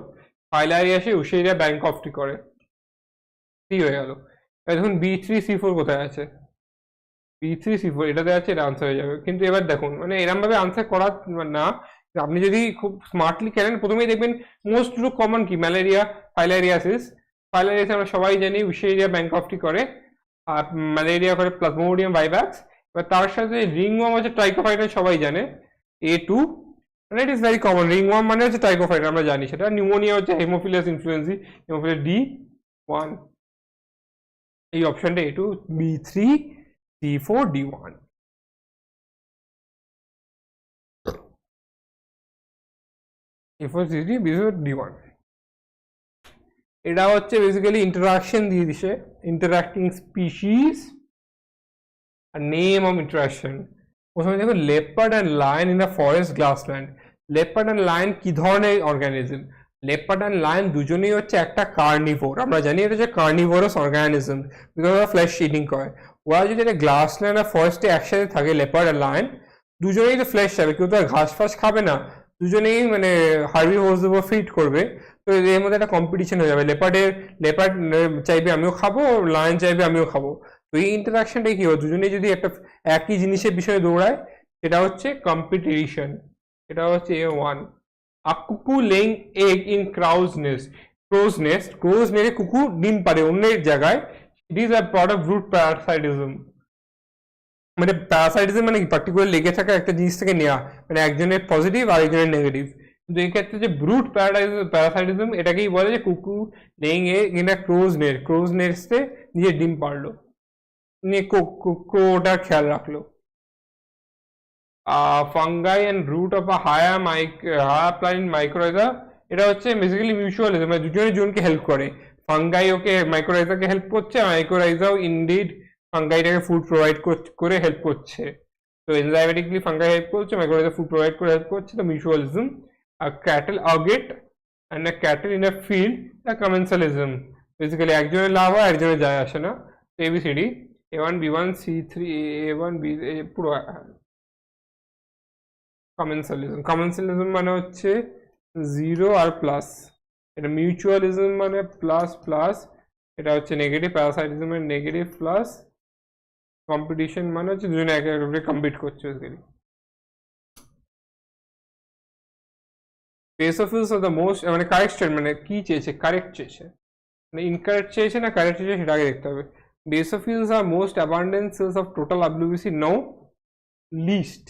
ফাইলারিয়াসে উশেরিয়া ব্যাংকফটি করে, 3 হয়ে গেল। দেখুন B3C4 কোথায় আছে, B3C4 এটাতে আছে, এটা আনসার হয়ে যাবে। কিন্তু এবার দেখুন মানে এরকম ভাবে আনসার করা না, আপনি যদি খুব স্মার্টলি খেলেন প্রথমেই দেখবেন মোস্ট কমন কি ম্যালেরিয়া, ফাইলারিয়াসিস। ফাইলারিয়াস আমরা সবাই জানি উশেরিয়া ব্যাংকফটি করে, আর ম্যালেরিয়া করে প্লাজমোডিয়াম ভাইভ্যাক্স। এবার তার সাথে রিংওয়ার্ম হচ্ছে ট্রাইকোফাইটা, সবাই জানে A2, it is very common. Ringworm মানে হচ্ছে ট্রাইকোফাইটা, আমরা জানি সেটা। নিউমোনিয়া হচ্ছে হেমোফিলাস ইনফ্লুয়েন্সি, হেমোফিলাস D1। এই অপশনটা A2, B3C4 D1। A4C3 B4 D1 এটা হচ্ছে বেসিক্যালি ইন্টারাকশন দিয়ে দিছে, ইন্টারাক্টিং স্পিসিস আর নেম অফ ইন্টারাকশন। প্রথমে দেখো leopard and lion in a forest grassland. Leopard and lion কি ধরনের অর্গানিজম? লেপার্ড অ্যান্ড লায়ন দুজনেই হচ্ছে একটা কার্নিভোর, আমরা জানি এটা হচ্ছে কার্নিভোরাস অর্গানিজম, বিকজ ওরা ফ্লেশ ইটিং করে। ওরা যদি একটা গ্রাসল্যান্ড আর ফরেস্টে একসাথে থাকে লেপার্ড আর লায়ন, দুজনেই তো ফ্লেশ খাবে, কেউ তো আর ঘাস ফাস খাবে না, দুজনেই মানে হার্বিভোরস উপর ফিট করবে। তো এর মধ্যে একটা কম্পিটিশন হয়ে যাবে, লেপার্ড চাইবে আমিও খাবো, লায়ন চাইবে আমিও খাবো। তো এই ইন্টারাকশনটাই কি হয়, দুজনেই যদি একটা একই জিনিসের বিষয়ে দৌড়ায় সেটা হচ্ছে কম্পিটিশন। এটা হচ্ছে A1। A cuckoo laying egg in crow's nest. Crow's nest কুকু ডিম পারে অন্যের জায়গায়। It is a part of root parasitism. মানে প্যারাসাইটিজম মানে কি, পার্টিকুলার লেগে থাকা একটা জিনিস থেকে নেওয়া, মানে একজনের পজিটিভ আর একজনের নেগেটিভ। কিন্তু এই ক্ষেত্রে যে ব্রুট প্যারাসাইটিজম এটাকেই বলে যে cuckoo laying egg in a crow's নেস্টে নিজে ডিম পারলো, নিয়ে ওটার খেয়াল রাখলো। Fungi and root of a higher plant mycorrhiza, এটা হচ্ছে বেসিক্যালি মিউচুয়ালিজম, মানে দুজনে জনকে হেল্প করে। ফাঙ্গাই ওকে মাইক্রোরাইজাকে হেল্প করছে, মাইক্রোরাইজাও ইনডিড ফাঙ্গাইটাকে ফুড প্রোভাইড করে হেল্প করছে। তো এনজাইমেটিকলি ফাঙ্গাই হেল্প করছে, মাইক্রোরাইজা ফুড প্রোভাইড করে হেল্প করছে, তো মিউচুয়ালিজম। আর cattle egret and a cattle in a field the commensalism, basically একজনের লাভ হয় একজনের যায় আসে না। তো ABCD A1 B1 C3 A1 B পুরো কমেন্সালিজম মানে হচ্ছে 0 আর প্লাস, এটা মিউচুয়ালিজম মানে প্লাস প্লাস, এটা হচ্ছে নেগেটিভ, প্যারাসাইটিজম মানে নেগেটিভ প্লাস, কম্পিটিশন মানে হচ্ছে দুজনে একে একে কম্পিট করছে বেসিক্যালি। বেসোফিলস আর দ্য মোস্ট, মানে কারেক্ট মানে কি চেয়েছে, কারেক্ট চেয়েছে মানে ইনকারেক্ট চেয়েছে না কারেক্ট চেয়েছে সেটা আগে দেখতে হবে। Basophils are most abundant cells of total WBC, no list.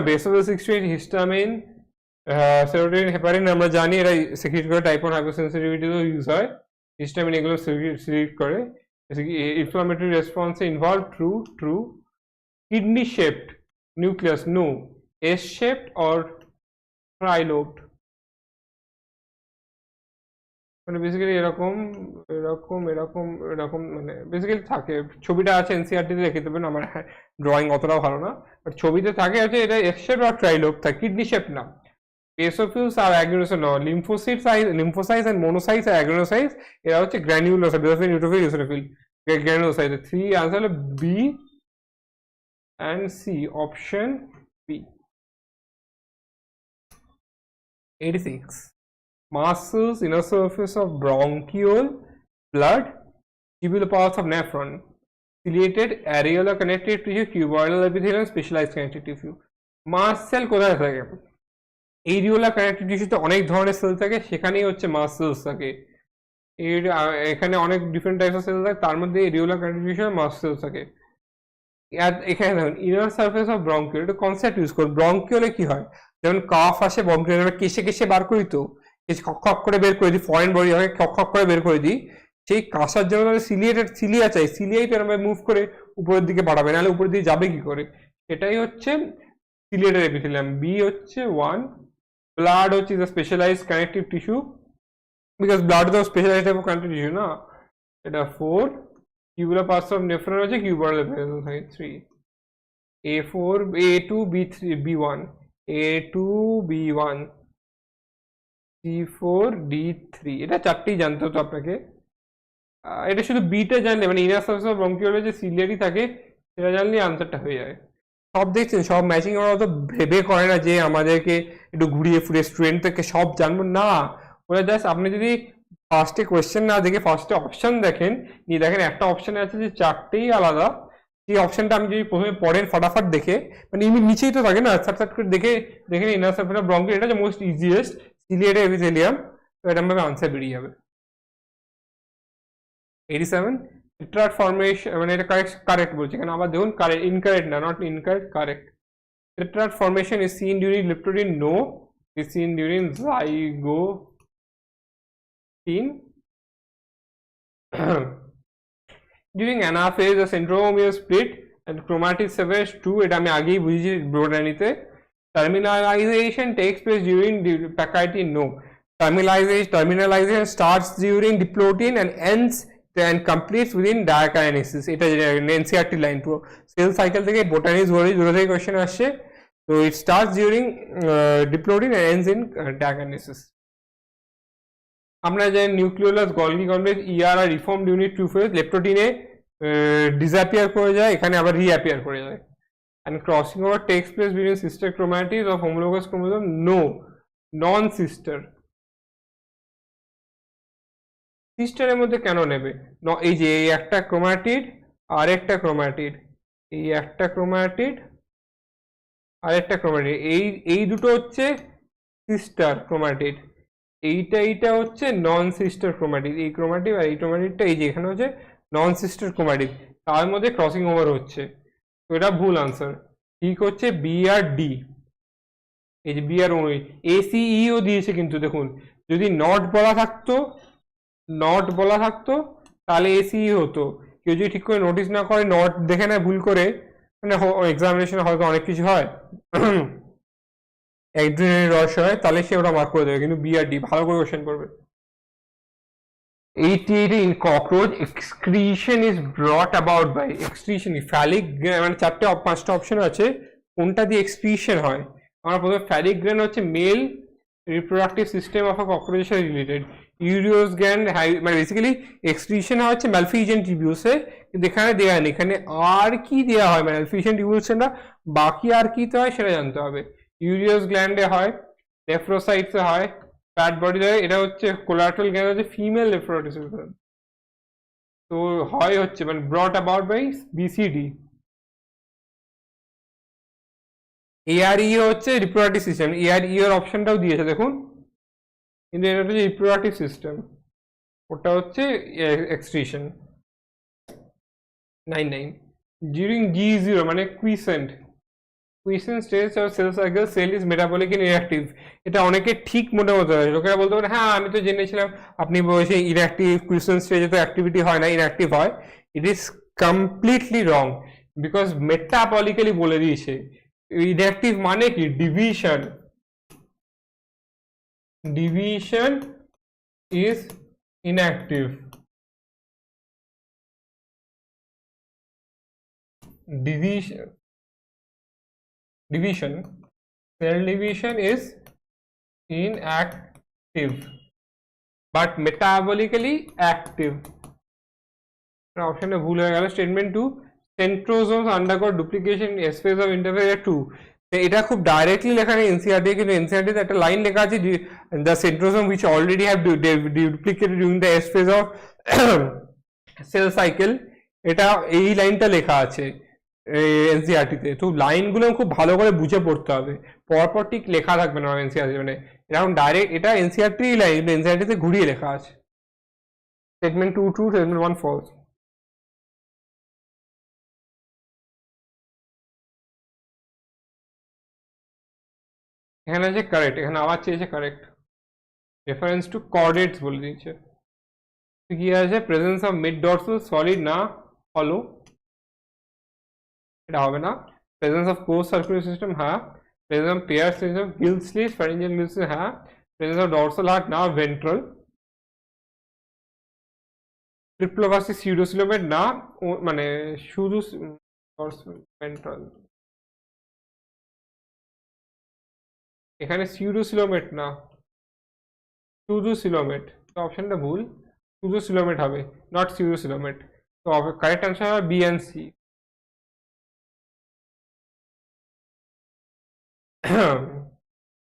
Basophil 68 histamine, serotonin, heparin আমরা জানি এরা সিক্রিট করে, টাইপ 1 হাইপারসেনসিটিভিটিতেও ইউজ হয়। হিস্টামিন এগুলো সিক্রিট করে। ইনফ্লামেটরি রেসপন্সে involve, true. Kidney shaped nucleus, no. S shaped or trilobed, মানে বেসিক্যালি এরকম এরকম এরকম এরকম মানে বেসিক্যালি থাকে। ছবিটা আছে NCERT-তে দেখে দেবেন, আমার ড্রয়িং অতটাও ভালো না, বাট ছবিতে থাকে আছে এটা এস শেপ আর ট্রাইলোব থাকে, কিডনি শেপ না। বেসোফিলস আর অ্যাগ্রেনোসাইট না, লিম্ফোসাইটস এন্ড মোনোসাইটস আর অ্যাগ্রেনোসাইটস এরা হচ্ছে গ্র্যানিউলোসাইট, বেসোফিল, নিউট্রোফিল, ইওসিনোফিল, গ্র্যানিউলোসাইট। 3 আনসার হলো B and C, option B। 86 muscles, inner surface of bronchiole, blood, tubular parts of nephron, ciliated, areola connective tissue, cuboidal epithelium, specialized connective tissue। Mass sell কোথায় থাকে? Areola connective টিস্যুতে অনেক ধরনের sell থাকে, সেখানেই হচ্ছে মাস sales থাকে। এর এখানে অনেক ডিফারেন্ট টাইপস অফ সেল থাকে, তার মধ্যে রেগুলার কন্ট্রিবিউশন মাস্ট সেল থাকে। এখানে দেখুন ইনার সারফেস অফ ব্রঙ্কিওল, এটা কনসেপ্ট ইউজ করুন। ব্রঙ্কিওলে কি হয়, যেমন কাফ আসে ব্রঙ্কিওলে আমরা কেশে কেশে বার করি, তো কেশে খক খক করে বের করে দিই, ফরেন বডি হয় খক খক করে বের করে দিই, সেই কাঁসার জন্য আমাদের সিলিয়া চাই, সিলিয়াইটা আমরা মুভ করে উপরের দিকে বাড়াবে, নাহলে উপরের দিকে যাবে কি করে, এটাই হচ্ছে সিলিয়েটের এপিথেলিয়াম। বি হচ্ছে 1, ব্লাড হচ্ছে the specialised connective tissue, because blood তো specialised type of connective tissue না। এটা 4, কিউবুলার পার্টস অফ নেফ্রন হচ্ছে কিউবুলার থাকে 3, A4 A2 B3 B1 A2 B1 C4 D3, এটা চারটেই জানতে হতো আপনাকে। এটা শুধু বিটা জানলে, মানে ইনার সারফেস অফ ব্রঙ্কিওলে যে সিলিয়ারি থাকে সেটা জানলে আনসারটা হয়ে যায়। সব দেখছেন, সব ম্যাচিং ওরা তো ভেবে করে না যে আমাদেরকে একটু ঘুরিয়ে ফুরিয়ে স্টুডেন্ট থেকে সব জানবো না, ওরা জাস্ট আপনি যদি ফার্স্টে কোয়েশ্চেন না দেখে ফার্স্টে অপশন দেখেন, নিয়ে দেখেন একটা অপশনে আছে যে চারটেই আলাদা, সেই অপশনটা আমি যদি প্রথমে পড়েন ফটাফট দেখে, মানে এমনি নিচেই তো থাকে না, সাট করে দেখে দেখেন ইনার সারফেস অফ ব্রঙ্কিওল, এটা যে মোস্ট ইজিয়েস্ট সিলিয়েটের এপিথেলিয়াম, তো এটা আমাকে আনসার বেরিয়ে যাবে। 87 টেট্রাড ফর্মেশন, মানে এটা কারেক্ট বলছে এখানে, আবার দেখুন কারেক্ট, ইনকারেক্ট না, not incorrect, correct. Tetrad formation is seen during leptodin, no, is seen during zygotine. During anaphase the centromere split and chromatid separates 2, এটা আমি আগেই বুঝিয়েছি বোটানিতে। Terminalization takes place during Pachytene, no. Terminalization starts during diplotin and ends and completes within diakinesis, এটা NCERT line, পুরো cell cycle থেকে botany zoology দুটো থেকে question আসছে। তো it starts during diplotin and ends in diakinesis. আমরা জানি nucleolus Golgi complex ER আর reformed unit 2 phase, লেপ্টোটিনে disappear করে যায়, এখানে আবার রিঅ্যাপিয়ার করে যায়। and crossing over takes place between sister chromatids of homologous chromosome, no, non sister। সিস্টারের মধ্যে কেন নেবে, এই যে এই একটা ক্রোমাটিড আর একটা ক্রোমাটিড, এই একটা ক্রোমাটিড আর একটা ক্রোমাটিড, এই দুটো হচ্ছে সিস্টার ক্রোমাটিড, এইটা হচ্ছে নন সিস্টার ক্রোমাটিড, এই ক্রোমাটিড আর এই ক্রোমাটিডটা এই যে এখানে হচ্ছে নন সিস্টার ক্রোমাটিড, তার মধ্যে ক্রসিং ওভার হচ্ছে, তো এটা ভুল আনসার। ঠিক হচ্ছে বি আর ডি, এই যে বি আর ও, ACEও দিয়েছে কিন্তু দেখুন, যদি নট বলা থাকতো তাহলে ACE হতো, কেউ যদি ঠিক করে নোটিস না করে, নট দেখে না ভুল করে, মানে এক্সামিনেশনে হয়তো অনেক কিছু হয়, একদিনের রস হয়, তাহলে সে ওটা মার্ক করে দেবে, কিন্তু বি আর ডি ভালো করে কোশ্চেন করবে। 88 in cockroach excretion is brought about by excretion, phallic gland, মানে পাঁচটা অপশন আছে, কোনটা দিয়ে এক্সক্রিশন হয়, আমরা প্রথমে ফ্যালিক গ্ল্যান্ড হচ্ছে male reproductive system of a ককরোচের সাথে রিলেটেড, ইউরিওস গ্ল্যান্ড মানে বেসিক্যালি এক্সক্রিশন হয় হচ্ছে ম্যালফিজিয়ান টিবিউসে, কিন্তু এখানে দেওয়া নেই, এখানে আর কি দেওয়া হয় ম্যালফিজিয়ান টিবিউসে না, বাকি আর কিতে হয় সেটা জানতে হবে। ইউরিওস গ্ল্যান্ডে হয়, নেফ্রোসাইটসে হয়, ফ্যাট বডিতে হয়, এটা হচ্ছে কোলাটারাল গ্ল্যান্ড হচ্ছে ফিমেল নেফ্রোটিস, তো হয় হচ্ছে মানে brought about by BCD। ARE হচ্ছে রিপ্রোডাক্টিভ সিস্টেম, ARE এর অপশনটাও দিয়েছে দেখুন, কিন্তু এটা হচ্ছে রিপ্রোডাক্টিভ সিস্টেম, ওটা হচ্ছে এক্সক্রিশন। 99 ডিউরিং G0 মানে quiescent stage of cell cycle cell is metabolic in inactive, এটা অনেকে ঠিক মনে হতে হয়, লোকেরা বলতে পারে হ্যাঁ আমি তো জেনেছিলাম, আপনি বলছে ইনঅ্যাক্টিভ কুইসেন্ট স্টেজে তো অ্যাক্টিভিটি হয় না, ইনঅ্যাক্টিভ হয়, it is completely wrong, because metabolically বলে দিয়েছে। ইনঅ্যাক্টিভ মানে কি, division is inactive, cell division is inactive but metabolically active, অপশনটা ভুল হয়ে গেল। Statement 2 centrosomes undergo duplication S phase of interphase 2, এটা খুব ডাইরেক্টলি লেখা নেই এনসিইআরটি, কিন্তু এনসিইআরটি তে একটা লাইন লেখা আছে, the centrosome which already have duplicated during the S phase of cell cycle, এটা এই লাইনটা লেখা আছে এনসিইআরটিতে, তো লাইনগুলো খুব ভালো করে বুঝে পড়তে হবে, পরপর ঠিক লেখা থাকবে না এনসিইআরটি, মানে এরকম ডাইরেক্ট এটা এনসিইআরটি লাইন, এনসিইআরটিতে ঘুরিয়ে লেখা আছে। Statement 2 true, statement 1 false. এখানে আছে কারেক্ট, এখানে আবার চেয়েছে কারেক্ট, রেফারেন্স টু কোঅর্ডিনেটস বলে দিয়েছে। কি আছে, presence of mid dorsal solid না হলো, এটা হবে না। Presence of post circular system হ্যাঁ, presence of pair system gill slit pharyngeal gill slit হ্যাঁ, প্রেজেন্স অফ ডরসাল হার্ট না ভেন্ট্রাল, ট্রিপ্লোভাসি সিউডোসিলোমেট না, মানে শুধু ভেন্ট্রাল, এখানে সিউডোসিলোমেট না শুধু সিলোমেট, তো অপশনটা ভুল, শুধু সিলোমেট হবে, নট সিউডোসিলোমেট। তো কারেক্ট আনসার হবে বি এন্ড সি।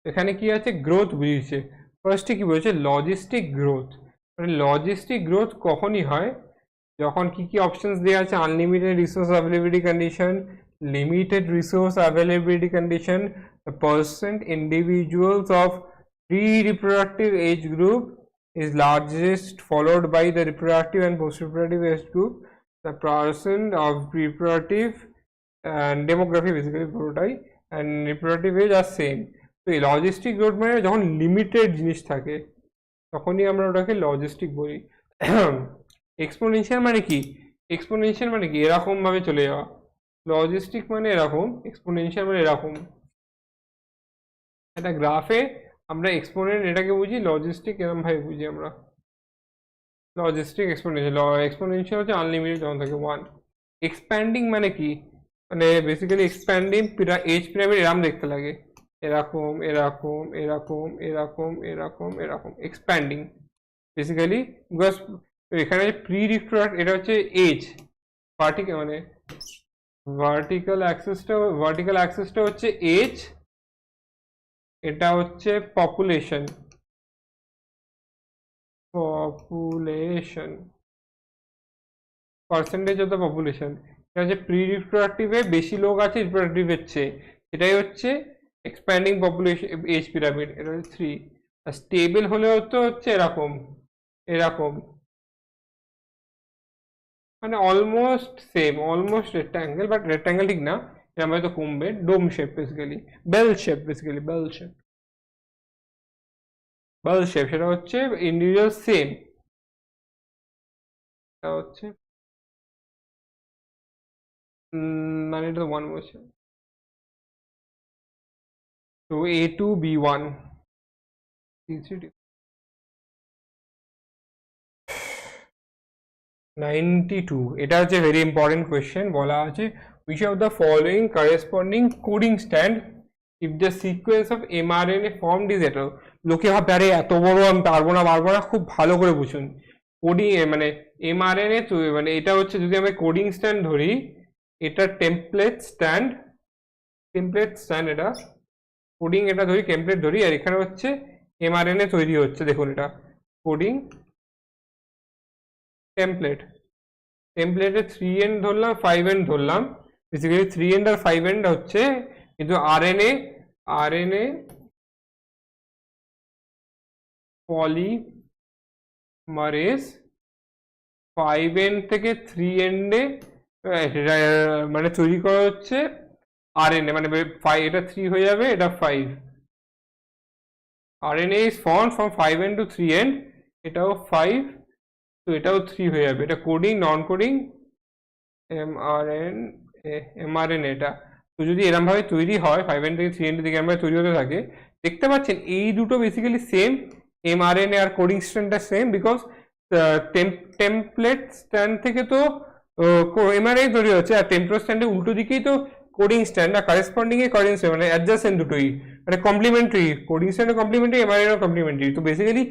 এখানে কি আছে, গ্রোথ বুঝিয়েছে। ফার্স্টে কি বলেছে, লজিস্টিক গ্রোথ, মানে লজিস্টিক গ্রোথ কখনই হয় যখন কি কি অপশনস দেওয়া আছে, unlimited resource availability condition, limited resource availability condition, the percent individuals of pre-reproductive age group is largest followed by the reproductive and post-reproductive age group, the percent of reproductive and demography basically পুরোটাই and reproductive age are same। তো এই logistic growth মানে যখন limited জিনিস থাকে তখনই আমরা ওটাকে লজিস্টিক বলি। এক্সপোনেনশিয়াল মানে কি, এক্সপোনেনশিয়াল মানে কি এরকম ভাবে চলে যাওয়া, লজিস্টিক মানে এরকম, এক্সপোনেনশিয়াল মানে এরকম। এটা গ্রাফে আমরা এক্সপোনেন্ট এটাকে বুঝি, লজিস্টিক এরকম ভাবে বুঝি আমরা, লজিস্টিক এক্সপোনেনশিয়াল। এক্সপোনেনশিয়াল হচ্ছে আনলিমিটেড যখন থাকে 1। এক্সপ্যান্ডিং মানে কি, মানে বেসিক্যালি এক্সপ্যান্ডিং এজ পিরামিড এরকম দেখতে লাগে, এরকম এরকম এরকম এরকম এরকম এরকম, এক্সপ্যান্ডিং বেসিক্যালি। বিকজ এখানে প্রি রিপ্রোডাক্ট, এটা হচ্ছে এজ, ভার্টিক্যাল মানে ভার্টিক্যাল অ্যাক্সেসটা হচ্ছে এজ, এটা হচ্ছে population, percentage of the population. এটা হচ্ছে প্রি রিপ্রোডাক্টিভে বেশি লোক আছে রিপ্রোডাক্টিভের চেয়ে, এটাই হচ্ছে এক্সপ্যান্ডিং পপুলেশন এজ পিরামিড, এটা হচ্ছে 3। আর স্টেবল হলেও তো হচ্ছে এরকম এরকম, মানে almost same, almost rectangle, but rectangle ঠিক না, এরকম হয়তো কমবে, dome shape basically, bell shape basically, bell shape, bell shape সেটা হচ্ছে ইন্ডিভিজুয়াল সেম, এটা হচ্ছে মানে এটা তো 1 বলছে, তো A2 B1 92। এটা হচ্ছে ভেরি ইম্পর্টেন্ট কোয়েশ্চেন, বলা আছে which of the following corresponding coding stand if the sequence of mRNA formed is এত, লোকে ভাবতে আরে এত বড় আমি পারবো না, খুব ভালো করে বুঝুন। কোডিং মানে mRNA, মানে এটা হচ্ছে যদি আমি কোডিং স্ট্যান্ড ধরি, এটা টেমপ্লেট স্ট্যান্ড, এটা কোডিং, এটা ধরি টেমপ্লেট ধরি, আর এখানে হচ্ছে mRNA তৈরি হচ্ছে, দেখুন এটা কোডিং টেমপ্লেটে 3N ধরলাম 5N ধরলাম, বেসিক্যালি 3N আর 5N হচ্ছে, কিন্তু আরএনএ পলিমারেজ 5N থেকে 3N মানে তৈরি করা হচ্ছে আরএনএ, মানে এটা 3 হয়ে যাবে, এটা 5। RNA is formed from 5N to 3N, এটাও 5, তো এটাও 3 হয়ে যাবে। এটা কোডিং নন কোডিং mRNA এটা। তো যদি এরকম ভাবে তৈরি হয় 5N থেকে 3N থেকে এরকম ভাবে তৈরি হতে থাকে, দেখতে পাচ্ছেন এই দুটো বেসিক্যালি সেম, mRNA আর কোডিং স্ট্যান্ডটা সেম, বিকজ টেমপ্লেট স্ট্যান্ড থেকে তো mRNA তৈরি হচ্ছে, আর টেমপ্লেট স্ট্যান্ডের উল্টো দিকেই তো কোডিং স্ট্যান্ড, আর করেসপন্ডিং এ কোডিং স্ট্যান্ড, মানে অ্যাডজাসেন্ট দুটোই, মানে complementary, coding strand complementary, mRNA complementary. তো basically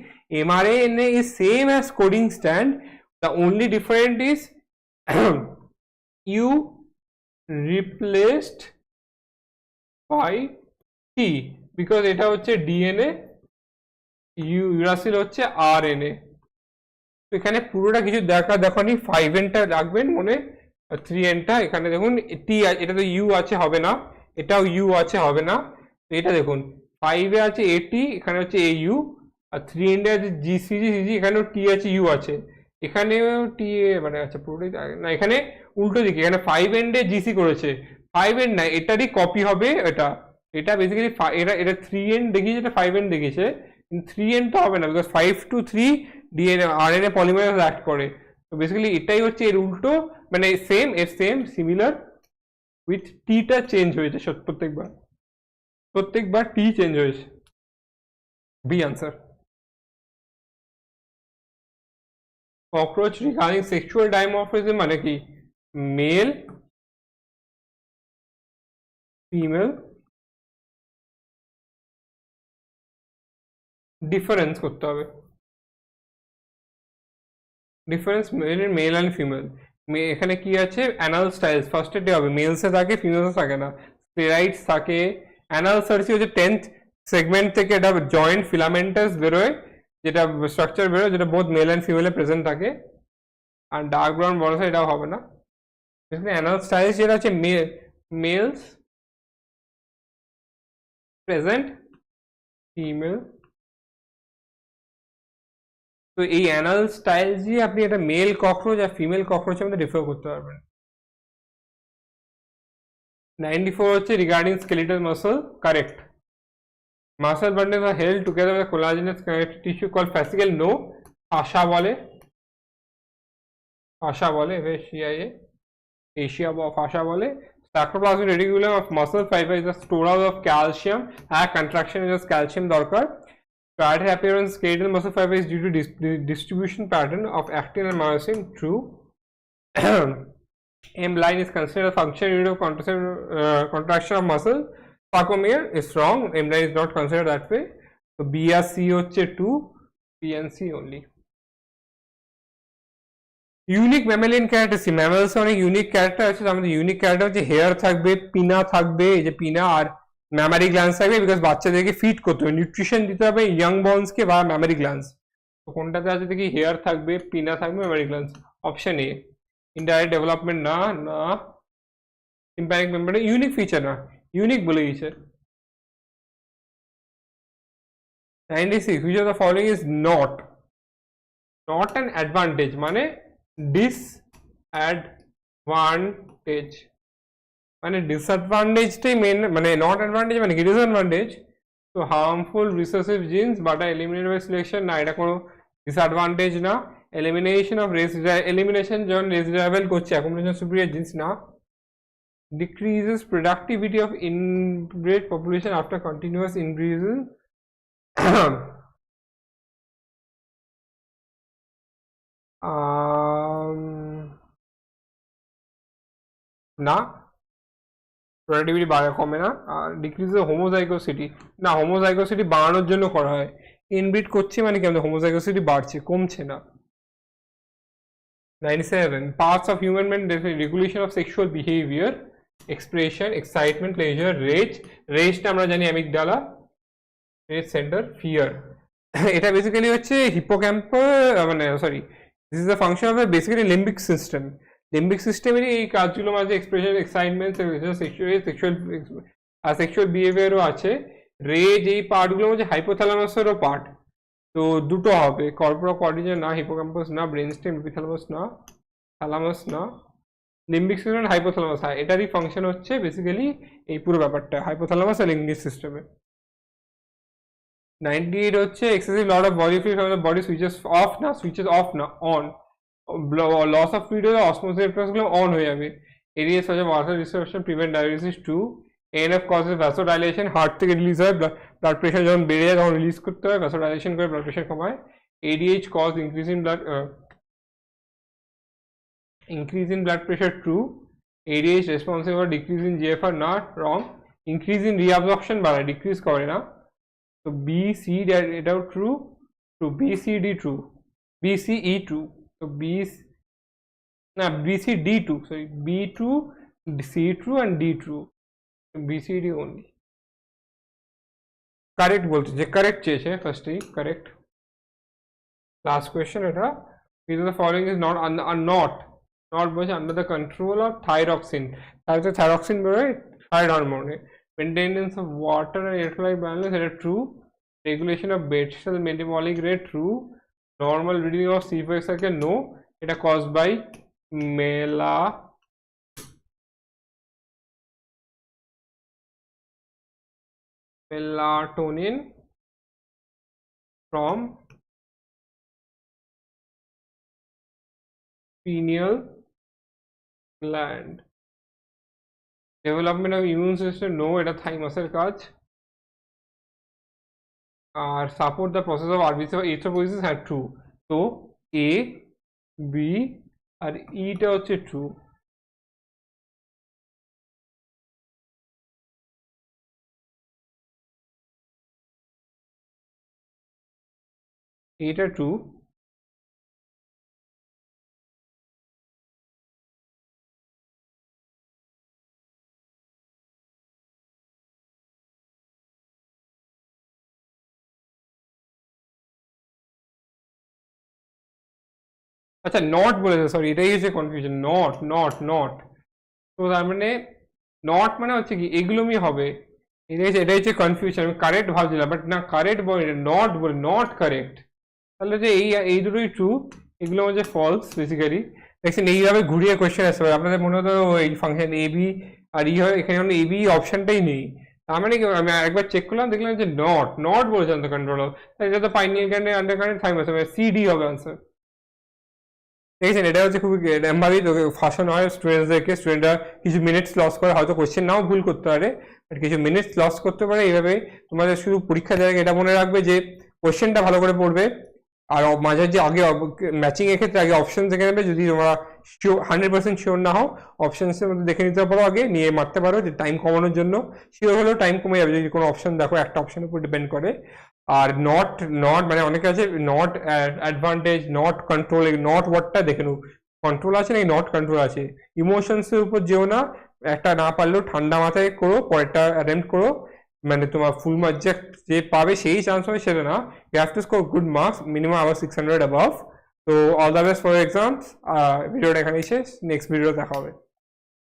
mRNA is same as coding stand, the only difference is U replaced by T, because এটা হচ্ছে DNA, ইউরাসিল হচ্ছে RNA। তো এখানে পুরোটা কিছু দেখনি, 5N-টা রাখবেন মনে, 3N-টা এখানে দেখুন T, এটা তো U আছে হবে না, এটাও U আছে হবে না, তো এটা দেখুন 5-এ আছে AT, এখানে হচ্ছে AU, আর 3N-এ আছে GCG, এখানেও T আছে U আছে, এখানেও টিএ মানে আচ্ছা পুরোটাই না, এখানে উল্টো দিকে, এখানে 5 এন্ডে জিসি করেছে, 5 এন্ড না, এটারই কপি হবে এটা। এটা বেসিক্যালি এটা 3 এন্ড দেখিয়েছে, এটা 5 এন্ড দেখিয়েছে, কিন্তু 3 এন্ড তো হবে না, because 5 to 3 DNA RNA polymerase act করে। তো বেসিক্যালি এটাই হচ্ছে এর উল্টো, মানে সেম, এর সেম সিমিলার, উইথ টিটা চেঞ্জ হয়েছে প্রত্যেকবার টি চেঞ্জ হয়েছে। B answer. Cockroach regarding sexual dimorphism মানে কি? মেল ফিমেল ডিফারেন্স করতে হবে, ডিফারেন্স মেল অ্যান্ড ফিমেল। এখানে কি আছে? অ্যানাল স্টাইলস ফার্স্ট এডে হবে, মেলসে থাকে ফিমেলসে থাকে না। স্টেরাইডস থাকে, অ্যানাল সার্সি হচ্ছে 10th সেগমেন্ট থেকে এটা জয়েন্ট ফিলামেন্টাস বেরোয়, যেটা স্ট্রাকচার বেরোয়, যেটা বোথ মেল অ্যান্ড ফিমেলে প্রেজেন্ট থাকে। আর ডার্ক ব্রাউন বর্ডার এটাও হবে না। অ্যানাল স্টাইলস যেটা হচ্ছে মেলস প্রেজেন্ট ফিমেল। তো এই অ্যানাল স্টাইল দিয়ে আপনি একটা মেল ককরোচ আর ফিমেল ককরোচের মধ্যে ডিফার করতে পারবেন। 94 হচ্ছে regarding skeletal muscle, correct. Muscle bundles are held together with collagenous connective tissue call fascicle, no. আশা বলে এশিয়া ফাসা বলে। Sarcoplasmic reticulum of muscle fibre is a storehouse of calcium, হ্যাঁ কন্ট্রাকশন ইজ ক্যালসিয়াম দরকার। Cardiac appearance, skeletal muscle fiber is due to distribution pattern of actin and myosin, true. M line is considered a functional unit of contraction of muscle. Sarcomere is wrong, M line is not considered that way. So B আর C হচ্ছে 2, B and C only. Unique mammalian character, mammals অনেক unique character আছে। আমাদের unique character হচ্ছে hair থাকবে, পিনা থাকবে, এই যে পিনা আর ম্যামারি গ্ল্যান্স থাকবে, বিকজ বাচ্চাদেরকে ফিড করতে হবে, নিউট্রিশন দিতে হবে ইয়াং বর্নসকে বা ম্যামারি গ্ল্যান্স। তো কোনটাতে আছে দেখি? হেয়ার থাকবে, পিনা থাকবে, mammary glance. Option A. Indirect development না, না। টিম্প্যানিক মেমব্রেন ইউনিক ফিচার না, ইউনিক বলে দিয়েছে। 96 which of the following is not an advantage, মানে ডিসঅ্যাডভান্টেজ, মানে ডিসঅ্যাডভান্টেজটাই মেন, মানে নট অ্যাডভান্টেজ মানে কি? ডিসঅ্যাডভান্টেজ। তো harmful recessive genes but eliminated by selection, না এটা কোনো ডিসঅ্যাডভান্টেজ না। এলিমিনেশন অফ এলিমিনেশন যখন রেসিডারেবল করছে অ্যাকোমোডেশন সুপিরিয়র জিনস, না। Decreases productivity of inbred population after continuous increases, না। প্রোডাক্টিভিটি কমে না। আর ডিক্রিজ হোমোজাইগোসিটি, না হোমোজাইগোসিটি বাড়ানোর জন্য করা হয়। ইনব্রিড করছে মানে কি আমাদের হোমোজাইগোসিটি বাড়ছে, কমছে না। 97 parts of human brain, regulation of sexual behavior, expression, excitement, pleasure, rage টা আমরা জানি অ্যামিগডালা, রেজ সেন্টার, ফিয়ার। এটা বেসিক্যালি হচ্ছে হিপোক্যাম্পাস, মানে sorry, this is the function of basically limbic system. Limbic সিস্টেমেরই এই কাজগুলো মাঝে এক্সপ্রেশন, এক্সাইটমেন্ট, সেক্সুয়াল বিহেভিয়ারও আছে। রেজ এই পার্টগুলোর মধ্যে হাইপোথ্যালামাসেরও পার্ট। তো দুটো হবে, কর্পোরা কর্টিজা না, হিপোক্যাম্পাস না, ব্রেন স্টেম, এপিথ্যালামাস না, থ্যালামাস না, লিম্বিক সিস্টেম, হাইপোথ্যালামাস। হ্যাঁ এটারই ফাংশন হচ্ছে বেসিক্যালি এই পুরো ব্যাপারটা হাইপোথ্যালামাস আর লিম্বিক সিস্টেমে। 98 হচ্ছে excessive lot of body fluid from the body switches off না, অন। লস অফ ফ্লুইড হলে অসমোসিস রিফ্লেক্সগুলো অন হয়ে যাবে। এরিয়াস হচ্ছে water destruction, prevent dialysis, 2। ANF causes vasodilation, heart থেকে রিলিজ হয়, ব্লাড প্রেশার যখন বেড়ে যায় তখন রিলিজ করতে হয়, ভ্যাসোডাইলেশন করে ব্লাড প্রেশার কমায়। ADH cause increase in blood pressure, true. ADH responsible for decrease in GFR, not, wrong. Increase in reabsorption বাড়ায়, ডিক্রিজ করে না। তো বি সি এটাও true, BCD true, BCE true. তো BCD true, sorry, B true, C true and D true, BCD only. Correct বলছে, যে correct চেয়েছে ফার্স্টেই কারেক্ট। লাস্ট কোয়েশ্চেন এটা, which of the following is not বলছে under the control of thyroxine. তাহলে thyroxine বেরোয় thyroid হরমোনে। Maintenance of water and electrolyte balance, এটা true. Regulation of basal metabolic rate, true. Normal bleeding of C4 circle no, এটা cause by melatonin from pineal gland. Development of immune system no, এটা থাইমাসের কাজ। আর support the process of RBC erythropoiesis হ্যাঁ true. তো A B আর ইটা হচ্ছে true. এটা true. আচ্ছা নট বলেছে, সরি এটাই হচ্ছে কনফিউশন, নট নট নট। তো তার মানে নট মানে হচ্ছে কি এগুলোই হবে, এটাই হচ্ছে কনফিউশন। আমি কারেক্ট ভাবছিলাম বাট না, কারেক্ট বলে নট বলে, নট কারেক্ট। তাহলে যে এই দুটোই ট্রু, এগুলো হচ্ছে ফলস বেসিক্যালি। দেখছেন এইভাবে ঘুরিয়ে কোয়েশ্চেন আসতে পারে আপনাদের মনে হতো এই ফাংশন এ বি আর ই হয়, এখানে এ বি অপশনটাই নেই। তার মানে কি আমি একবার চেক করলাম, দেখলাম যে নট নট বলেছেন তো কন্ট্রোলার, এটা তো পাইনিয়াল গ্ল্যান্ডের আন্ডার কারেন্ট থাইমাস হবে, সিডি হবে আনসার। দেখেছেন এটা হচ্ছে খুবই এমভাবেই তোকে ফাঁসানো হয় স্টুডেন্টদেরকে। স্টুডেন্টরা কিছু মিনিটস লস করে, হয়তো কোয়েশ্চেন নাও ভুল করতে পারে বাট কিছু মিনিটস লস করতে পারে। এইভাবে তোমাদের শুধু পরীক্ষা দেওয়ার আগে এটা মনে রাখবে যে কোয়েশ্চেনটা ভালো করে পড়বে, আর মাঝে যে আগে ম্যাচিং এর ক্ষেত্রে আগে অপশন দেখে নেবে। যদি তোমরা 100% শিওর না হও, অপশনসের মধ্যে দেখে নিতে পারো, আগে নিয়ে মারতে পারো যে টাইম কমানোর জন্য। শিওর হলেও টাইম কমে যাবে যদি কোনো অপশন দেখো, একটা অপশনের উপর ডিপেন্ড করে। আর নট নট মানে অনেকে আছে not advantage, not control, not ওয়ার্ডটা দেখে নেব, কন্ট্রোল আছে নাকি নট কন্ট্রোল আছে। ইমোশনসের উপর যেও না, একটা না পারলেও ঠান্ডা মাথায় করো, পরেরটা অ্যাটেম্প্ট করো। মানে তোমার ফুল মার্ক যে পাবে সেই চান্স হবে সেটা না, you have to score good marks, minimum আবার 600 অ্যাবাভ। তো all the best for exams. ভিডিওটা এখানেই শেষ, নেক্সট ভিডিও দেখা হবে।